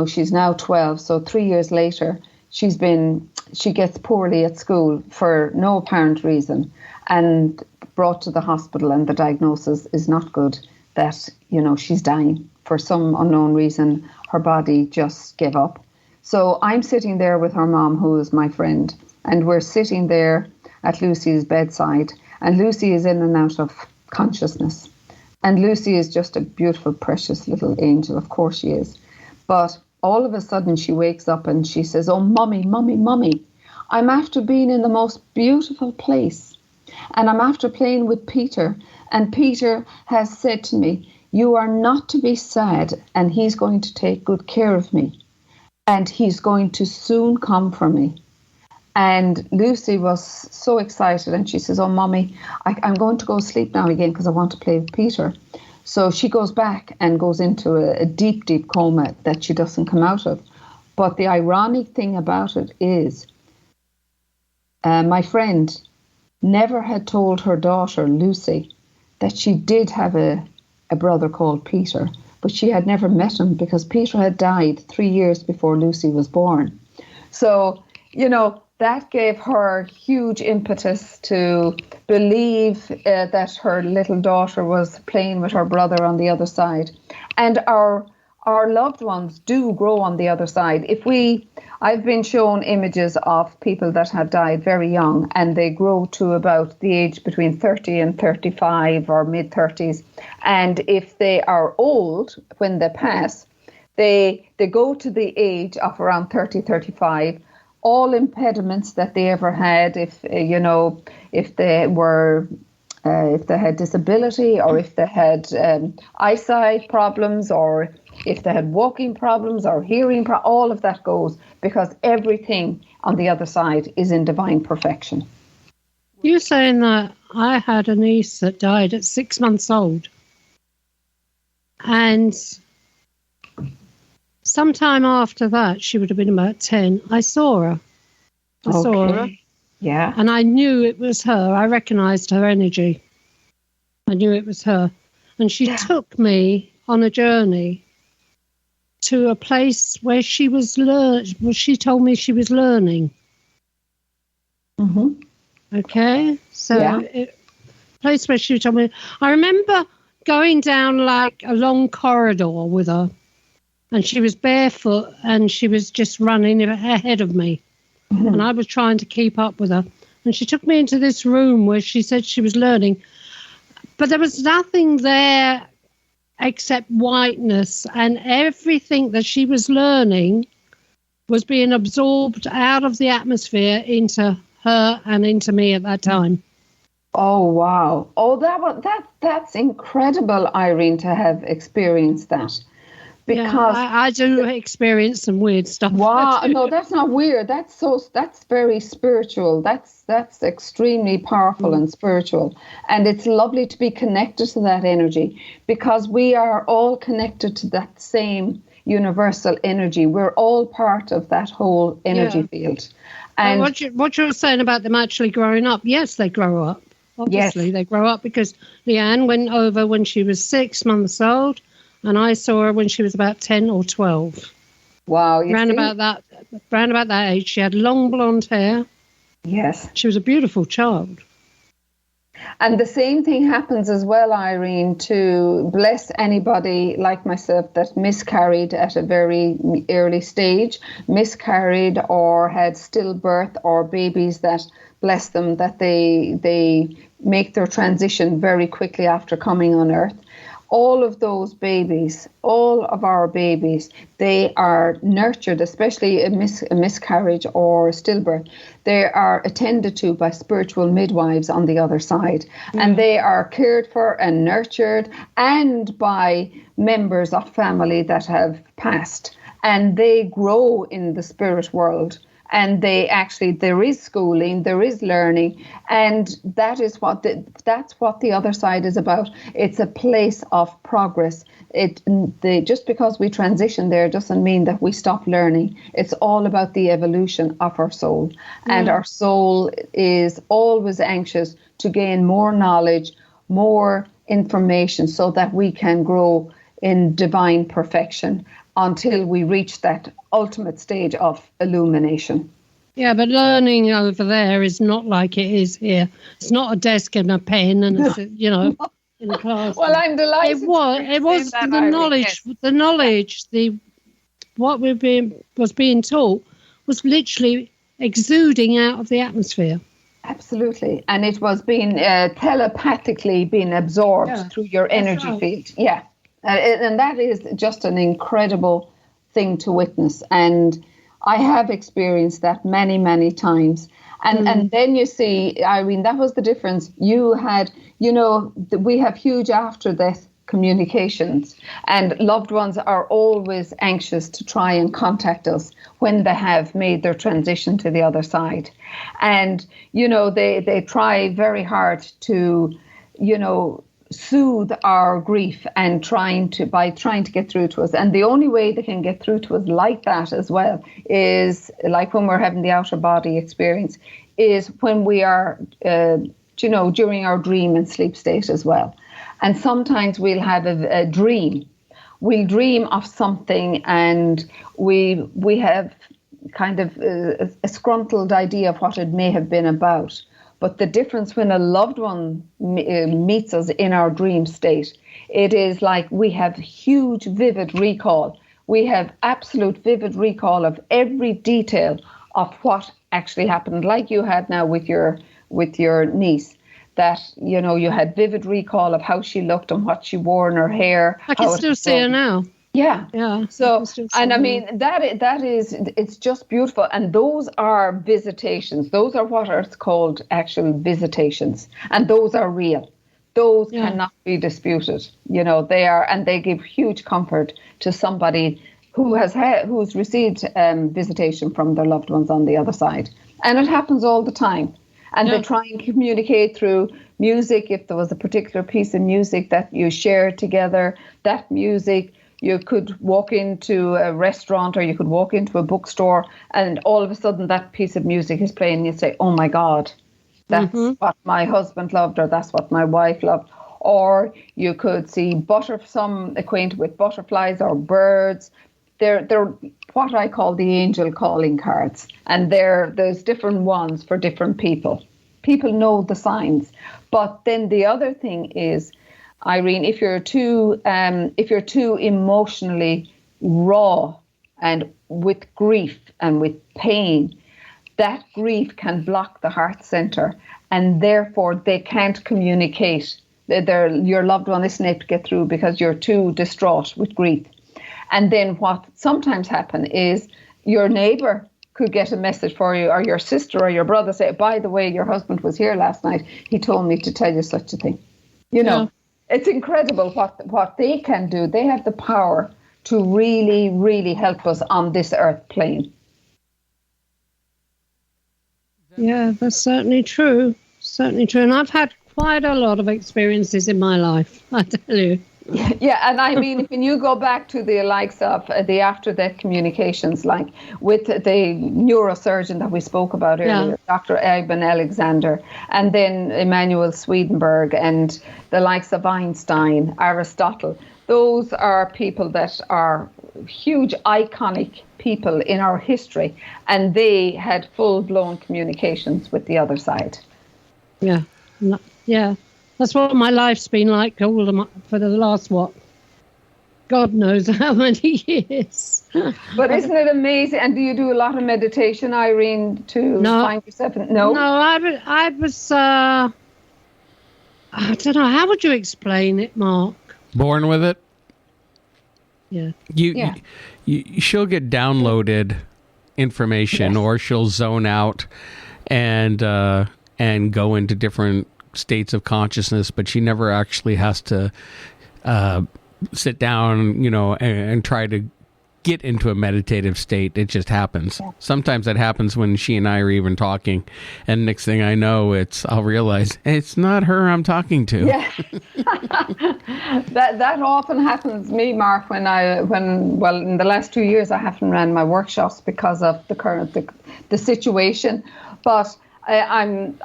she's now 12, so 3 years later, she gets poorly at school for no apparent reason, and brought to the hospital, and the diagnosis is not good, that, she's dying. For some unknown reason, her body just gave up. So I'm sitting there with her mom, who is my friend, and we're sitting there at Lucy's bedside, and Lucy is in and out of consciousness. And Lucy is just a beautiful, precious little angel. Of course she is. But all of a sudden she wakes up and she says, "Oh, Mummy, Mummy, Mummy, I'm after being in the most beautiful place. And I'm after playing with Peter. And Peter has said to me, you are not to be sad, and he's going to take good care of me. And he's going to soon come for me." And Lucy was so excited, and she says, "Oh, Mummy, I'm going to go sleep now again because I want to play with Peter." So she goes back and goes into a deep, deep coma that she doesn't come out of. But the ironic thing about it is my friend never had told her daughter, Lucy, that she did have a brother called Peter, but she had never met him because Peter had died 3 years before Lucy was born. So, that gave her huge impetus to believe that her little daughter was playing with her brother on the other side. And our loved ones do grow on the other side. I've been shown images of people that have died very young, and they grow to about the age between 30 and 35 or mid-30s. And if they are old when they pass, they go to the age of around 30, 35. All impediments that they ever had, if they had disability, or if they had eyesight problems, or if they had walking problems or hearing all of that goes, because everything on the other side is in divine perfection. You're saying that I had a niece that died at 6 months old, and sometime after that, she would have been about 10, I saw her. I saw her. Yeah. And I knew it was her. I recognised her energy. I knew it was her. And she took me on a journey to a place where she told me she was learning. Mm-hmm. Okay? So, place where she told me. I remember going down like a long corridor with her. And she was barefoot, and she was just running ahead of me. Mm-hmm. And I was trying to keep up with her. And she took me into this room where she said she was learning. But there was nothing there except whiteness. And everything that she was learning was being absorbed out of the atmosphere into her and into me at that time. Oh, wow. Oh, that's incredible, Irene, to have experienced that. Because I do experience some weird stuff. Wow, no, that's not weird. That's very spiritual. That's extremely powerful and spiritual. And it's lovely to be connected to that energy, because we are all connected to that same universal energy. We're all part of that whole energy field. And what you're saying about them actually growing up, yes, they grow up. Obviously, they grow up, because Leanne went over when she was 6 months old. And I saw her when she was about 10 or 12. Wow. Round about that age. She had long blonde hair. Yes. She was a beautiful child. And the same thing happens as well, Irene, to bless anybody like myself that miscarried at a very early stage, miscarried or had stillbirth, or babies that, bless them, that they make their transition very quickly after coming on earth. all of those babies, all of our babies, they are nurtured, especially a miscarriage or stillbirth. They are attended to by spiritual midwives on the other side. And they are cared for and nurtured, and by members of family that have passed. And they grow in the spirit world. And there is schooling, there is learning, and that's what the other side is about. It's a place of progress. Just because we transition there doesn't mean that we stop learning. It's all about the evolution of our soul, and our soul is always anxious to gain more knowledge, more information, so that we can grow in divine perfection until we reach that ultimate stage of illumination. Yeah, but learning over there is not like it is here. It's not a desk and a pen and in a class. Well, I'm delighted. It was the knowledge. Yes. The knowledge. What was being taught was literally exuding out of the atmosphere. Absolutely, and it was being telepathically being absorbed through your energy field. Yeah. And that is just an incredible thing to witness. And I have experienced that many, many times. And then you see, Irene, that was the difference. You had, we have huge after-death communications, and loved ones are always anxious to try and contact us when they have made their transition to the other side. And, they try very hard to, soothe our grief and trying to get through to us. And the only way they can get through to us like that as well is like when we're having the outer body experience, is when we are during our dream and sleep state as well. And sometimes we'll have a dream. We'll dream of something, and we have kind of a scruntled idea of what it may have been about. But the difference when a loved one meets us in our dream state, it is like we have huge, vivid recall. We have absolute vivid recall of every detail of what actually happened, like you had now with your niece. That, you had vivid recall of how she looked and what she wore in her hair. I can still see her now. Yeah. Yeah. So, and I mean, that is, it's just beautiful. And those are visitations. Those are what are called actual visitations. And those are real. Those cannot be disputed. They are, and they give huge comfort to somebody who's received visitation from their loved ones on the other side. And it happens all the time. And they try and communicate through music. If there was a particular piece of music that you shared together, that music, you could walk into a restaurant or you could walk into a bookstore, and all of a sudden that piece of music is playing. You say, oh my God, that's what my husband loved, or that's what my wife loved. Or you could see some acquainted with butterflies or birds. They're what I call the angel calling cards. And there's different ones for different people. People know the signs. But then the other thing is, Irene, if you're too emotionally raw and with grief and with pain, that grief can block the heart center, and therefore they can't communicate. Your loved one isn't able to get through because you're too distraught with grief. And then what sometimes happens is your neighbor could get a message for you, or your sister or your brother say, by the way, your husband was here last night. He told me to tell you such a thing. It's incredible what they can do. They have the power to really, really help us on this earth plane. Yeah, that's certainly true. Certainly true. And I've had quite a lot of experiences in my life, I tell you. Yeah, and I mean, when you go back to the likes of the after-death communications, like with the neurosurgeon that we spoke about earlier, Dr. Eben Alexander, and then Emanuel Swedenborg, and the likes of Einstein, Aristotle, those are people that are huge, iconic people in our history, and they had full-blown communications with the other side. Yeah, yeah. That's what my life's been like for the last, God knows how many years. But isn't it amazing? And do you do a lot of meditation, Irene, to find yourself? No, I was, I don't know, how would you explain it, Mark? Born with it? Yeah. She'll get downloaded information, or she'll zone out and go into different states of consciousness, but she never actually has to sit down, and try to get into a meditative state. It just happens. Sometimes that happens when she and I are even talking, and next thing I know, I'll realize it's not her I'm talking to. Yeah. that often happens to me, Mark, when in the last 2 years I haven't ran my workshops because of the situation, but I'm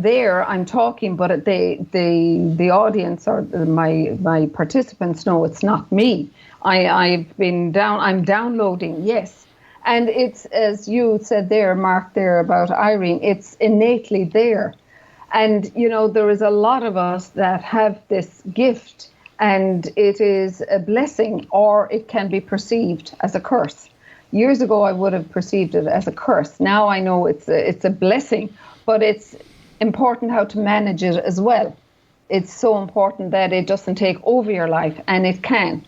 there, I'm talking, but the audience or my participants know it's not me. I'm downloading, yes. And it's, as you said there, Mark, there about Irene, it's innately there. And, there is a lot of us that have this gift, and it is a blessing, or it can be perceived as a curse. Years ago, I would have perceived it as a curse. Now I know it's a blessing, but it's important how to manage it as well. It's so important that it doesn't take over your life, and it can.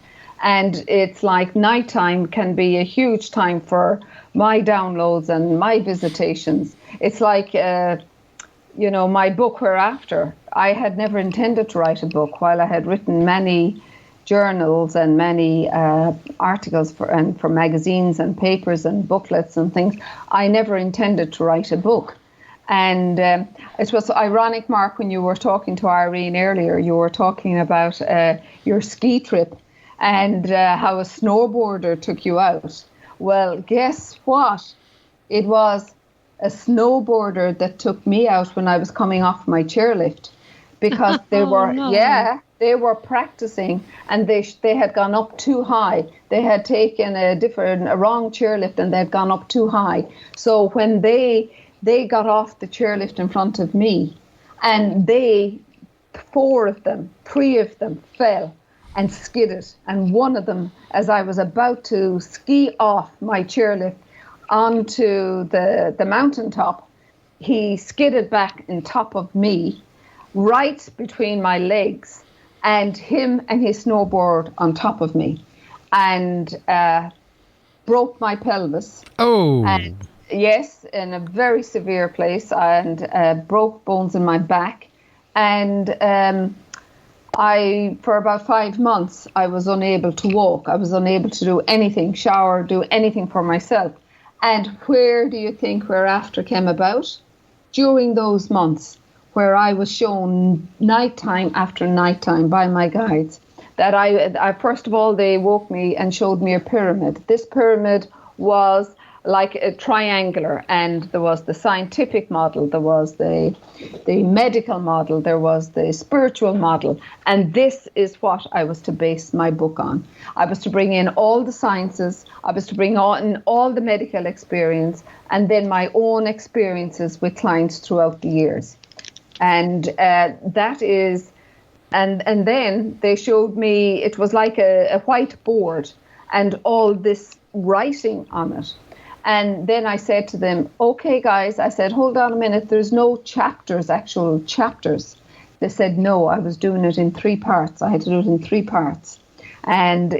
And it's like nighttime can be a huge time for my downloads and my visitations. It's like, my book Whereafter. I had never intended to write a book. While I had written many journals and many articles for magazines and papers and booklets and things, I never intended to write a book. And it was ironic, Mark, when you were talking to Irene earlier, you were talking about your ski trip and how a snowboarder took you out. Well, guess what? It was a snowboarder that took me out when I was coming off my chairlift, because they were practicing, and they had gone up too high. They had taken a wrong chairlift, and they had gone up too high. So when they got off the chairlift in front of me, and three of them fell and skidded, and one of them, as I was about to ski off my chairlift onto the mountaintop, he skidded back on top of me, right between my legs, and him and his snowboard on top of me, and broke my pelvis. Oh. And, yes, in a very severe place, and broke bones in my back. And for about 5 months, I was unable to walk. I was unable to do anything, shower, do anything for myself. And where do you think Whereafter came about? During those months, where I was shown nighttime after nighttime by my guides, that I first of all, they woke me and showed me a pyramid. This pyramid was like a triangular, and there was the scientific model, there was the medical model, there was the spiritual model, and this is what I was to base my book on. I was to bring in all the sciences, I was to bring in all the medical experience, and then my own experiences with clients throughout the years. And that is, and then they showed me, it was like a whiteboard and all this writing on it. And then I said to them, okay, guys, I said, hold on a minute, there's no chapters, actual chapters. They said, no, I was doing it in 3 parts. I had to do it in 3 parts. And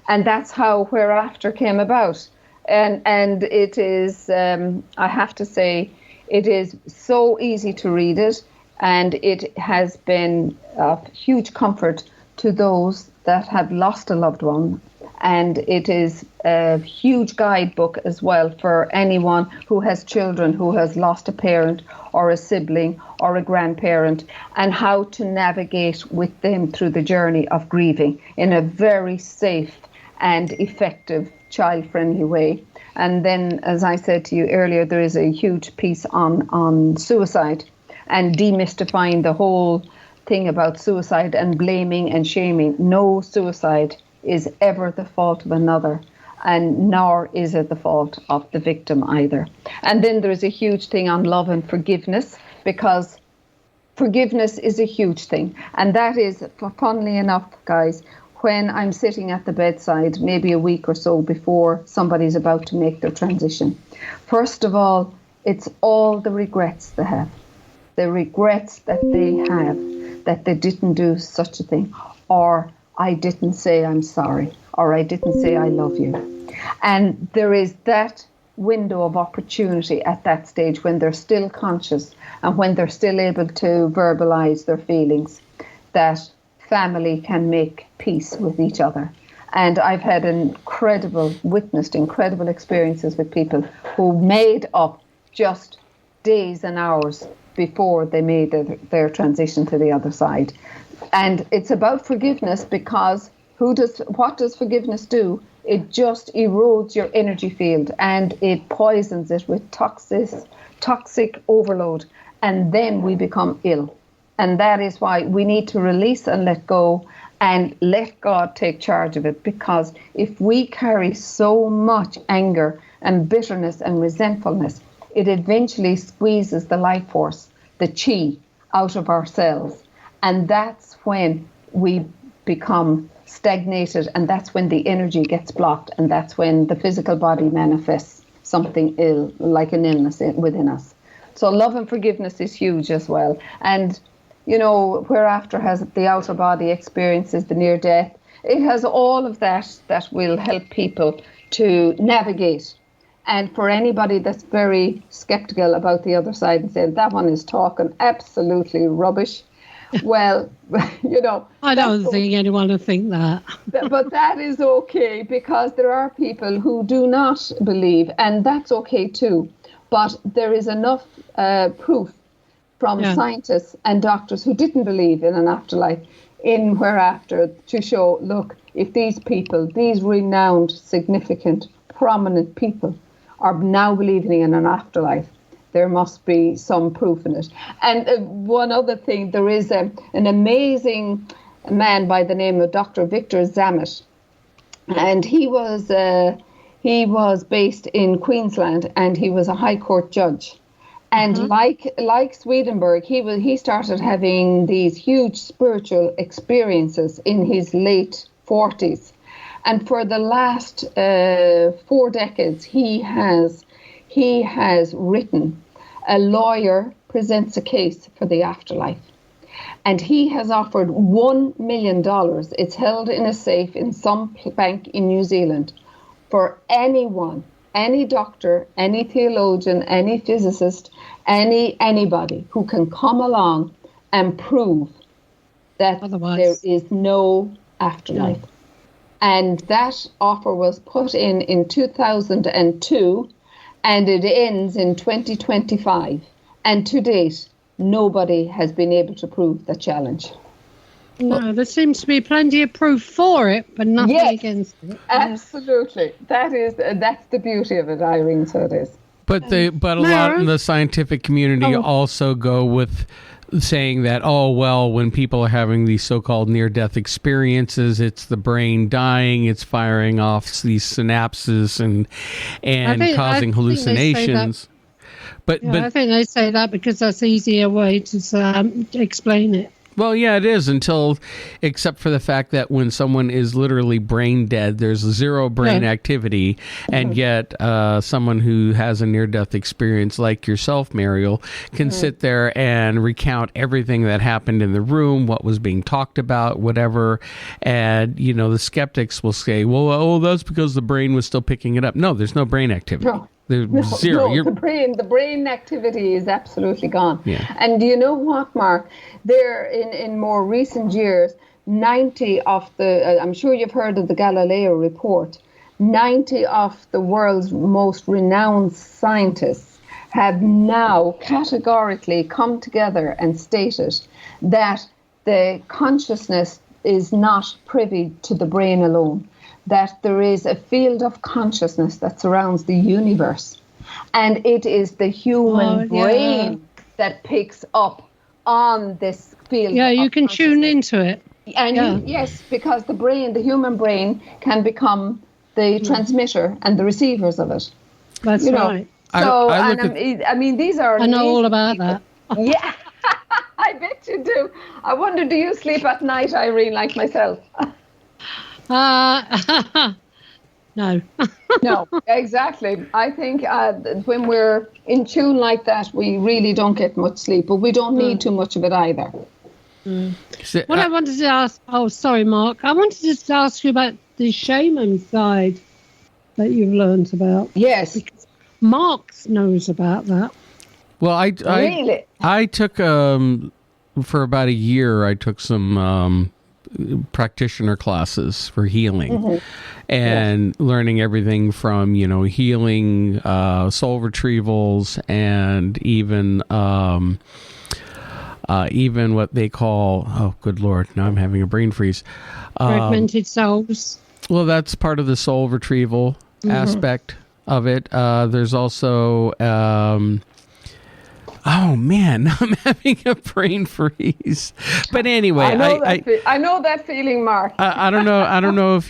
that's how Whereafter came about. And it is, I have to say, it is so easy to read it, and it has been a huge comfort to those that have lost a loved one. And it is a huge guidebook as well for anyone who has children, who has lost a parent or a sibling or a grandparent, and how to navigate with them through the journey of grieving in a very safe and effective, child-friendly way. And then, as I said to you earlier, there is a huge piece on suicide and demystifying the whole thing about suicide and blaming and shaming. No suicide is ever the fault of another, and nor is it the fault of the victim either. And then there's a huge thing on love and forgiveness, because forgiveness is a huge thing. And that is, funnily enough, guys, when I'm sitting at the bedside, maybe a week or so before somebody's about to make their transition. First of all, it's all the regrets they have. The regrets that they have, that they didn't do such a thing. or I didn't say I'm sorry, or I didn't say I love you. And there is that window of opportunity at that stage when they're still conscious and when they're still able to verbalize their feelings, that family can make peace with each other. And I've had witnessed incredible experiences with people who made up just days and hours before they made their transition to the other side. And it's about forgiveness, because what does forgiveness do? It just erodes your energy field and it poisons it with toxic overload. And then we become ill. And that is why we need to release and let go and let God take charge of it. Because if we carry so much anger and bitterness and resentfulness, it eventually squeezes the life force, the chi, out of ourselves. And that's when we become stagnated, and that's when the energy gets blocked, and that's when the physical body manifests something ill, like an illness within us. So love and forgiveness is huge as well. And, you know, whereafter has the outer body experiences, the near death, it has all of that will help people to navigate. And for anybody that's very skeptical about the other side and saying that one is talking absolutely rubbish, well, you know, I don't think anyone will think that. But that is okay, because there are people who do not believe, and that's okay too. But there is enough proof from scientists and doctors who didn't believe in an afterlife, in whereafter, to show, look, if these people, these renowned, significant, prominent people, are now believing in an afterlife, there must be some proof in it. And one other thing, there is an amazing man by the name of Dr. Victor Zamat, and he was based in Queensland, and he was a High Court judge. And like Swedenborg, he started having these huge spiritual experiences in his late 40s, and for the last 4 decades, he has written A Lawyer Presents a Case for the Afterlife. And he has offered $1 million. It's held in a safe in some bank in New Zealand for anyone, any doctor, any theologian, any physicist, anybody who can come along and prove that there is no afterlife. No. And that offer was put in 2002, and it ends in 2025. And to date, nobody has been able to prove the challenge. No, there seems to be plenty of proof for it, but nothing against it. Absolutely. That's the beauty of it, Irene, so it is. But a lot in the scientific community also go with saying that, when people are having these so-called near-death experiences, it's the brain dying, it's firing off these synapses and causing hallucinations. But I think they say that because that's the easier way to explain it. Well, yeah, it is, except for the fact that when someone is literally brain dead, there's zero brain activity, and yet someone who has a near-death experience like yourself, Mariel, can sit there and recount everything that happened in the room, what was being talked about, whatever, and, the skeptics will say, well, that's because the brain was still picking it up. No, there's no brain activity. No, zero. No, the brain activity is absolutely gone. Yeah. And you know what, Mark? There, in more recent years, 90 of the, I'm sure you've heard of the Galileo report, 90 of the world's most renowned scientists have now categorically come together and stated that the consciousness is not privy to the brain alone, that there is a field of consciousness that surrounds the universe. And it is the human brain that picks up on this field. Yeah, you can tune into it. And yes, because the human brain can become the transmitter and the receivers of it. That's right. So, I mean, these are... I know all about that. Yeah, I bet you do. I wonder, do you sleep at night, Irene, like myself? No. No, exactly. I think when we're in tune like that, we really don't get much sleep, but we don't need too much of it either. What I wanted to ask, sorry, Mark. I wanted to just ask you about the shaman side that you've learned about. Yes. Because Mark knows about that. Well, Really? I took, for about a year, I took some practitioner classes for healing and learning everything from, healing, soul retrievals, and even what they call, oh, good Lord, now I'm having a brain freeze. Fragmented souls. Well, that's part of the soul retrieval aspect of it. There's also, oh man, I'm having a brain freeze. But anyway, I know that feeling, Mark. I don't know. I don't know if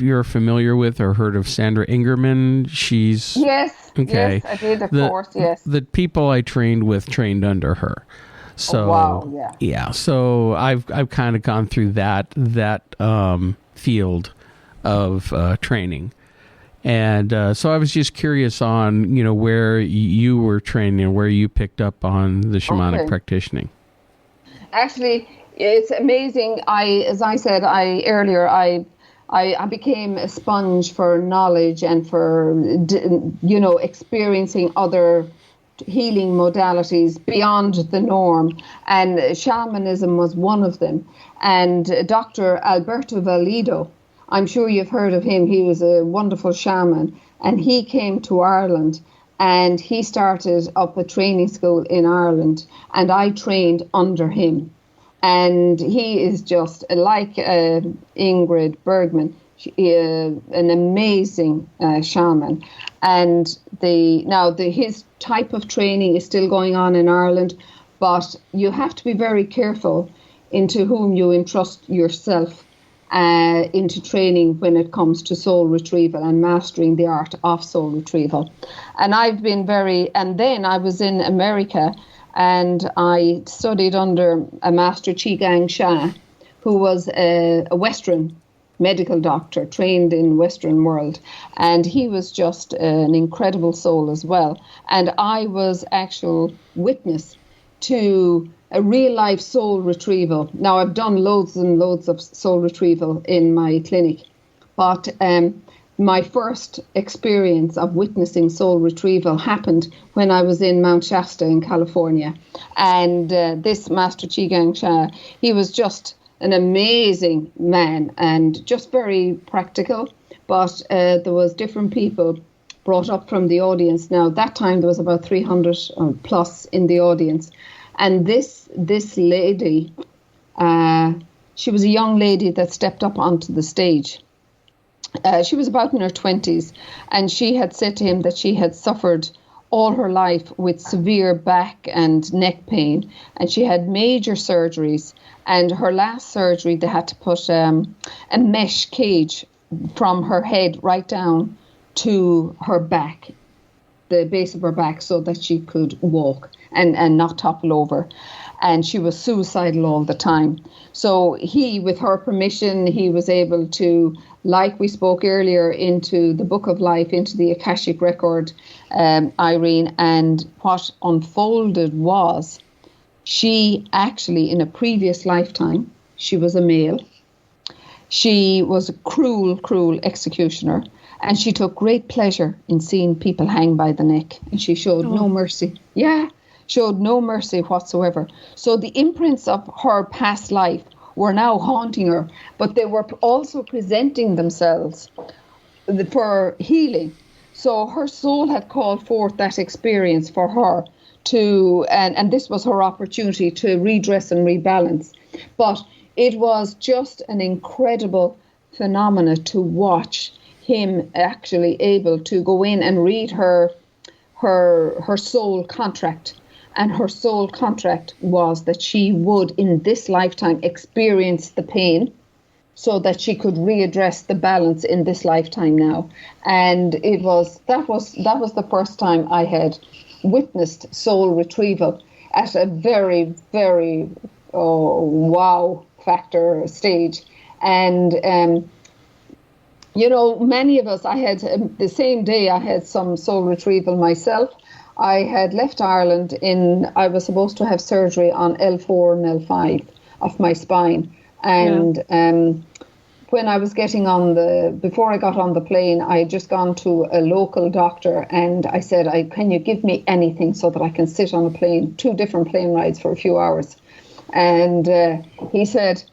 you're familiar with or heard of Sandra Ingerman. She's yes, okay. Yes, I did, of course. Yes, the people I trained with trained under her. So wow, yeah. So I've kind of gone through that field of training. And so I was just curious on, where you were training, where you picked up on the shamanic practicing. Actually, it's amazing. As I said earlier, I became a sponge for knowledge and for, experiencing other healing modalities beyond the norm. And shamanism was one of them. And Dr. Alberto Valido, I'm sure you've heard of him. He was a wonderful shaman, and he came to Ireland, and he started up a training school in Ireland, and I trained under him. And he is just like Ingrid Bergman, an amazing shaman. And his type of training is still going on in Ireland, but you have to be very careful into whom you entrust yourself into training when it comes to soul retrieval and mastering the art of soul retrieval. And and then I was in America, and I studied under a master Qigong Sha, who was a Western medical doctor trained in Western world. And he was just an incredible soul as well. And I was actual witness to a real-life soul retrieval. Now, I've done loads and loads of soul retrieval in my clinic, but my first experience of witnessing soul retrieval happened when I was in Mount Shasta in California. And this Master Qigong Sha, he was just an amazing man and just very practical, but there was different people brought up from the audience. Now, that time there was about 300 plus in the audience. And this lady, she was a young lady that stepped up onto the stage. She was about in her 20s, and she had said to him that she had suffered all her life with severe back and neck pain, and she had major surgeries. And her last surgery, they had to put a mesh cage from her head right down to her back, the base of her back, so that she could walk and not topple over. And she was suicidal all the time. So he, with her permission, he was able to, like we spoke earlier, into the Book of Life, into the Akashic Record, Irene. And what unfolded was, she actually, in a previous lifetime, she was a male. She was a cruel, cruel executioner. And she took great pleasure in seeing people hang by the neck. And she showed no mercy. Yeah, showed no mercy whatsoever. So the imprints of her past life were now haunting her, but they were also presenting themselves for healing. So her soul had called forth that experience for her to, and this was her opportunity to redress and rebalance. But it was just an incredible phenomena to watch him actually able to go in and read her soul contract. And her soul contract was that she would, in this lifetime, experience the pain so that she could readdress the balance in this lifetime now. And that was the first time I had witnessed soul retrieval at a very, very wow factor stage. And many of us, I had the same day I had some soul retrieval myself. I had left Ireland I was supposed to have surgery on L4 and L5. of my spine. And when I was before I got on the plane, I had just gone to a local doctor and I said, can you give me anything so that I can sit on a plane, 2 different plane rides for a few hours? And he said,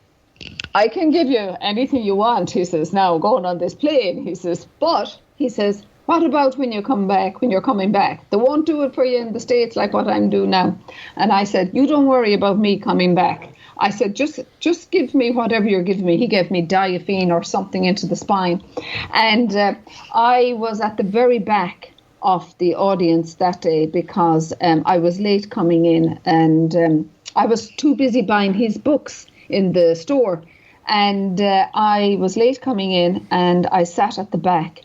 I can give you anything you want. He says, now going on this plane. He says, but he says, what about when you're coming back? They won't do it for you in the States like what I'm doing now. And I said, you don't worry about me coming back. I said, just give me whatever you're giving me. He gave me diaphene or something into the spine. And I was at the very back of the audience that day because I was late coming in and I was too busy buying his books in the store. And I was late coming in and I sat at the back.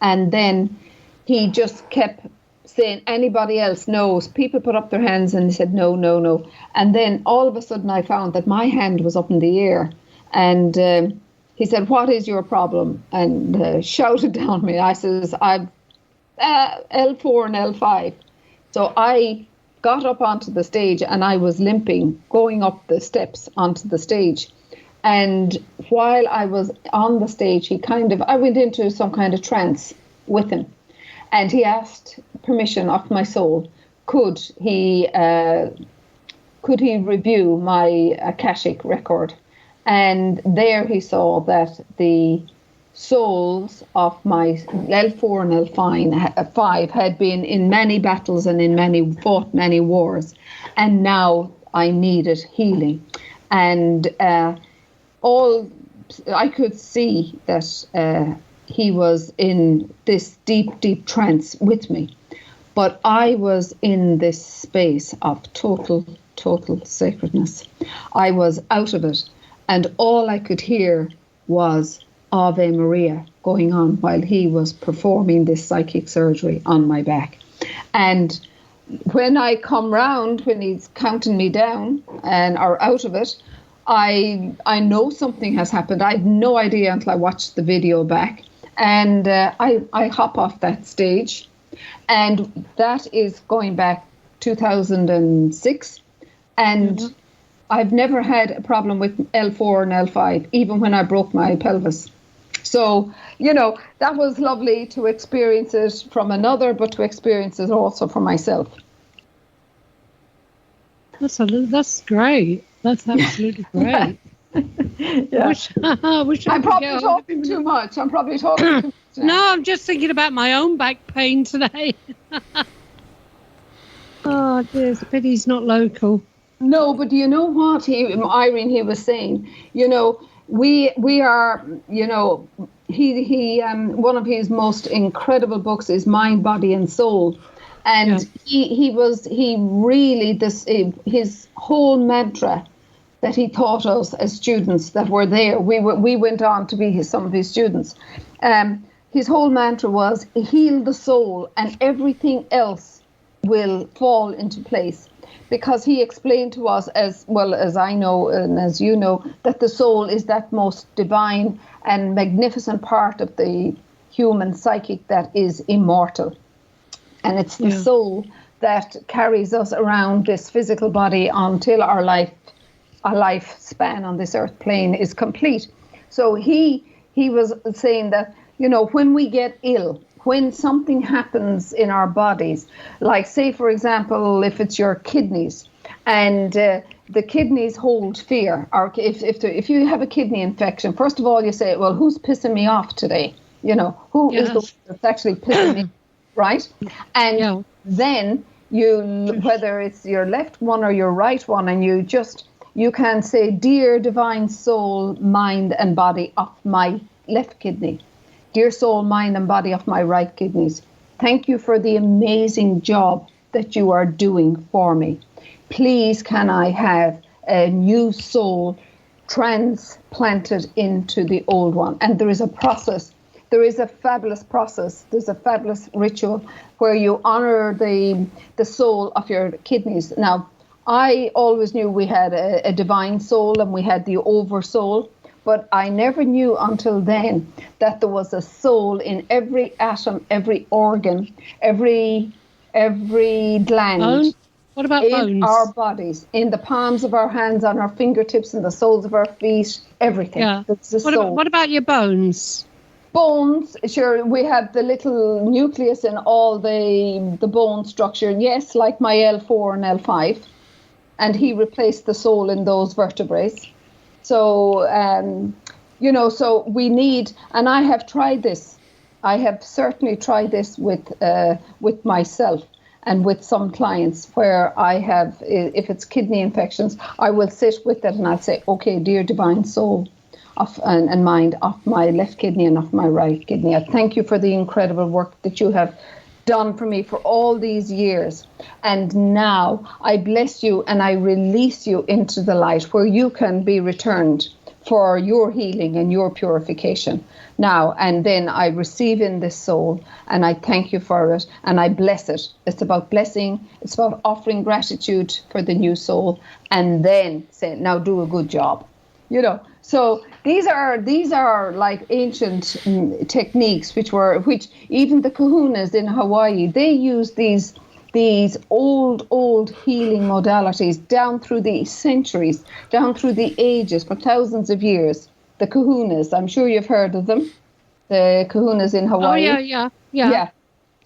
And then he just kept saying, anybody else knows? People put up their hands and he said, no, no, no. And then all of a sudden I found that my hand was up in the air. And he said, what is your problem? And shouted down at me. I says, I've L4 and L5. So I got up onto the stage and I was limping, going up the steps onto the stage. And while I was on the stage, I went into some kind of trance with him. And he asked permission of my soul. Could he review my Akashic record? And there he saw that the souls of my L4 and L5 had been in many battles and fought many wars. And now I needed healing. And I could see that he was in this deep, deep trance with me. But I was in this space of total sacredness. I was out of it. And all I could hear was Ave Maria going on while he was performing this psychic surgery on my back. And when I come round, when he's counting me down and are out of it, I know something has happened. I had no idea until I watched the video back. And I hop off that stage. And that is going back 2006. And I've never had a problem with L4 and L5, even when I broke my pelvis. So, that was lovely to experience it from another, but to experience it also for myself. That's great. That's absolutely great. Yeah. I'm probably talking too much. No, I'm just thinking about my own back pain today. Oh, dear, it's a pity he's not local. No, but you know what, Irene, he was saying, we are, he one of his most incredible books is Mind, Body and Soul. And his whole mantra that he taught us as students that were there, we went on to be some of his students. His whole mantra was heal the soul and everything else will fall into place. Because he explained to us, as well as I know and as you know, that the soul is that most divine and magnificent part of the human psychic that is immortal. And it's the soul that carries us around this physical body until our lifespan on this earth plane is complete. So he was saying that, when we get ill, when something happens in our bodies, like say, for example, if it's your kidneys and the kidneys hold fear, or if you have a kidney infection, first of all, you say, well, who's pissing me off today? Who is the one that's actually pissing me off, right? And then whether it's your left one or your right one, and you can say, dear divine soul, mind and body of my left kidney. Dear soul, mind and body of my right kidneys, thank you for the amazing job that you are doing for me. Please, can I have a new soul transplanted into the old one? And there is a process. There is a fabulous process. There's a fabulous ritual where you honor the soul of your kidneys. Now, I always knew we had a divine soul and we had the oversoul. But I never knew until then that there was a soul in every atom, every organ, every gland. What about in bones? our bodies, in the palms of our hands, on our fingertips, in the soles of our feet, everything. Yeah. That's the soul. What about your bones? Bones, sure, we have the little nucleus in all the bone structure. Yes, like my L4 and L5. And he replaced the soul in those vertebrae. So, so we need, and I have tried this. I have certainly tried this with myself and with some clients where I have, if it's kidney infections, I will sit with it and I'll say, okay, dear divine soul and mind of my left kidney and of my right kidney, I thank you for the incredible work that you have done for me for all these years. And now I bless you and I release you into the light where you can be returned for your healing and your purification. Now, and then I receive in this soul and I thank you for it and I bless it. It's about blessing. It's about offering gratitude for the new soul and then say, now do a good job. So these are like ancient techniques, which even the kahunas in Hawaii, they use these old healing modalities down through the centuries, down through the ages, for thousands of years. The kahunas, I'm sure you've heard of them, the kahunas in Hawaii. Oh, yeah.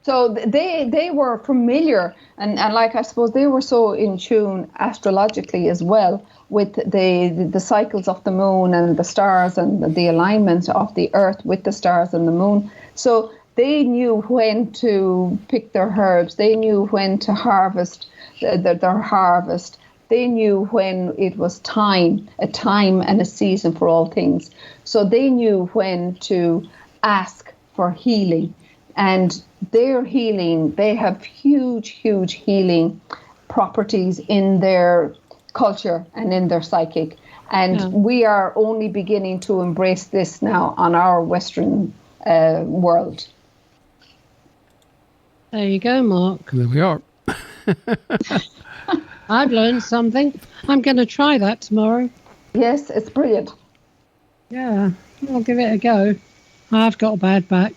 So they were familiar, and like I suppose they were so in tune astrologically as well with the cycles of the moon and the stars and the alignment of the earth with the stars and the moon. So they knew when to pick their herbs. They knew when to harvest their harvest. They knew when it was a time and a season for all things. So they knew when to ask for healing. And their healing, they have huge, huge healing properties in their culture and in their psychic. And we are only beginning to embrace this now on our Western world. There you go, Mark. There we are. I've learned something. I'm going to try that tomorrow. Yes, it's brilliant. Yeah, I'll give it a go. I've got a bad back.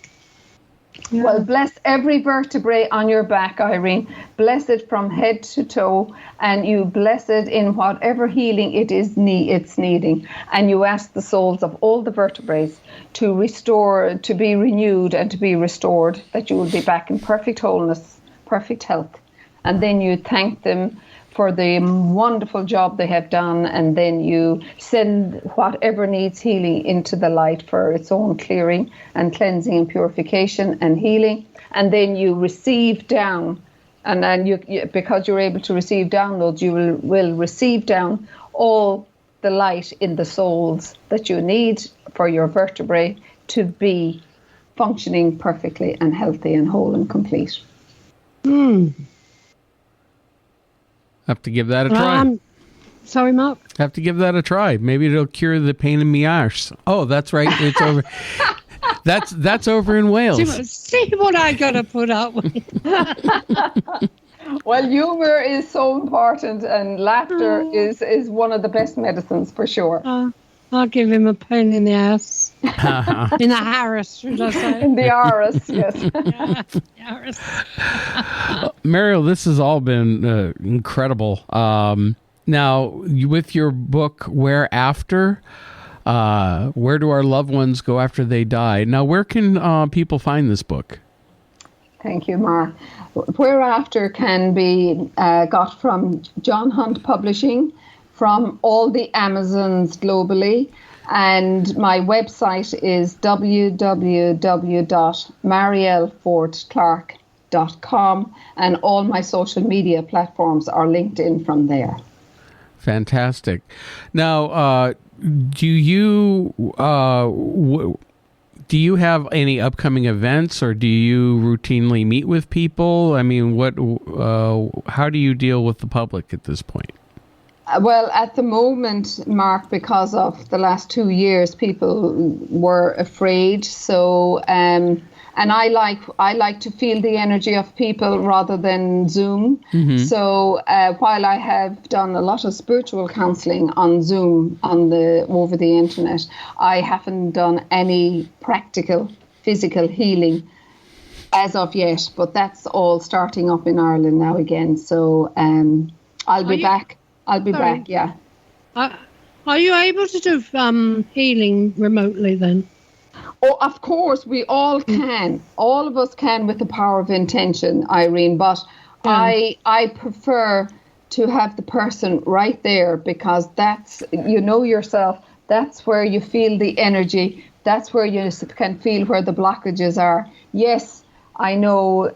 Yeah. Well, bless every vertebrae on your back, Irene. Bless it from head to toe, and you bless it in whatever healing it's needing. And you ask the souls of all the vertebrae to restore, to be renewed and to be restored, that you will be back in perfect wholeness, perfect health. And then you thank them for the wonderful job they have done, and then you send whatever needs healing into the light for its own clearing and cleansing and purification and healing. And then you receive down, and then you because you're able to receive downloads, you will receive down all the light in the souls that you need for your vertebrae to be functioning perfectly and healthy and whole and complete. Have to give that a try. Sorry, Mark? Have to give that a try. Maybe it'll cure the pain in my arse. Oh, that's right. It's over. That's over in Wales. See what I got to put up with. Well, humor is so important, and laughter is one of the best medicines for sure. I'll give him a pain in the ass. In the Harris, should I say? In the Aris, yes. Mariel, this has all been incredible. Now, with your book, Where After, where do our loved ones go after they die? Now, where can people find this book? Thank you, Mark. Where After can be got from John Hunt Publishing, from all the Amazons globally. And my website is www.marielfordeclarke.com, and all my social media platforms are linked in from there. Fantastic. Now, do you have any upcoming events, or do you routinely meet with people? I mean, how do you deal with the public at this point? Well, at the moment, Mark, because of the last 2 years, people were afraid. So, and I like to feel the energy of people rather than Zoom. Mm-hmm. So, while I have done a lot of spiritual counselling on Zoom over the internet, I haven't done any practical physical healing as of yet, but that's all starting up in Ireland now again. So I'll be back. Yeah. Are you able to do healing remotely then? Oh, of course, we all can. All of us can with the power of intention, Irene. But I prefer to have the person right there, because that's, you know yourself, that's where you feel the energy. That's where you can feel where the blockages are. Yes, I know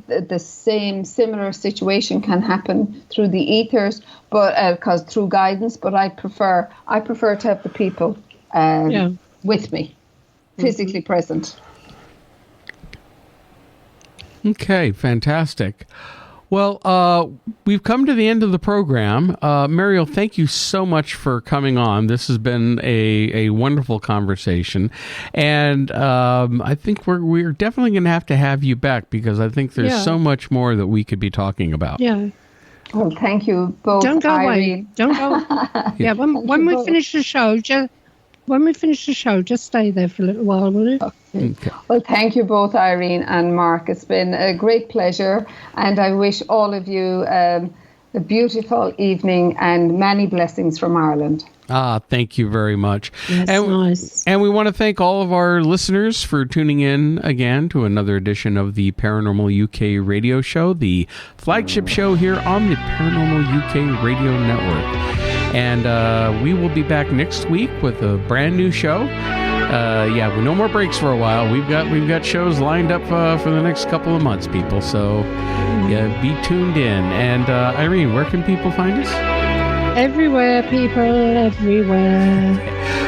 the similar situation can happen through the ethers, but because through guidance. But I prefer to have the people with me, physically present. Okay, fantastic. Well, we've come to the end of the program. Mariel, thank you so much for coming on. This has been a wonderful conversation. And I think we're definitely going to have you back, because I think there's so much more that we could be talking about. Yeah. Oh, thank you both. Don't go Irene. away. Don't go. Yeah, when we finish the show, just stay there for a little while, will you? Okay. Well, thank you both, Irene and Mark. It's been a great pleasure, and I wish all of you a beautiful evening and many blessings from Ireland. Thank you very much. That's nice. And we want to thank all of our listeners for tuning in again to another edition of the Paranormal UK Radio Show, the flagship show here on the Paranormal UK Radio Network. And we will be back next week with a brand new show. With no more breaks for a while. We've got shows lined up for the next couple of months, people. So be tuned in. And Irene, where can people find us? Everywhere, people, everywhere.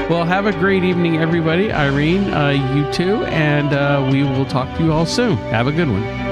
Well, have a great evening, everybody. Irene, you too. And we will talk to you all soon. Have a good one.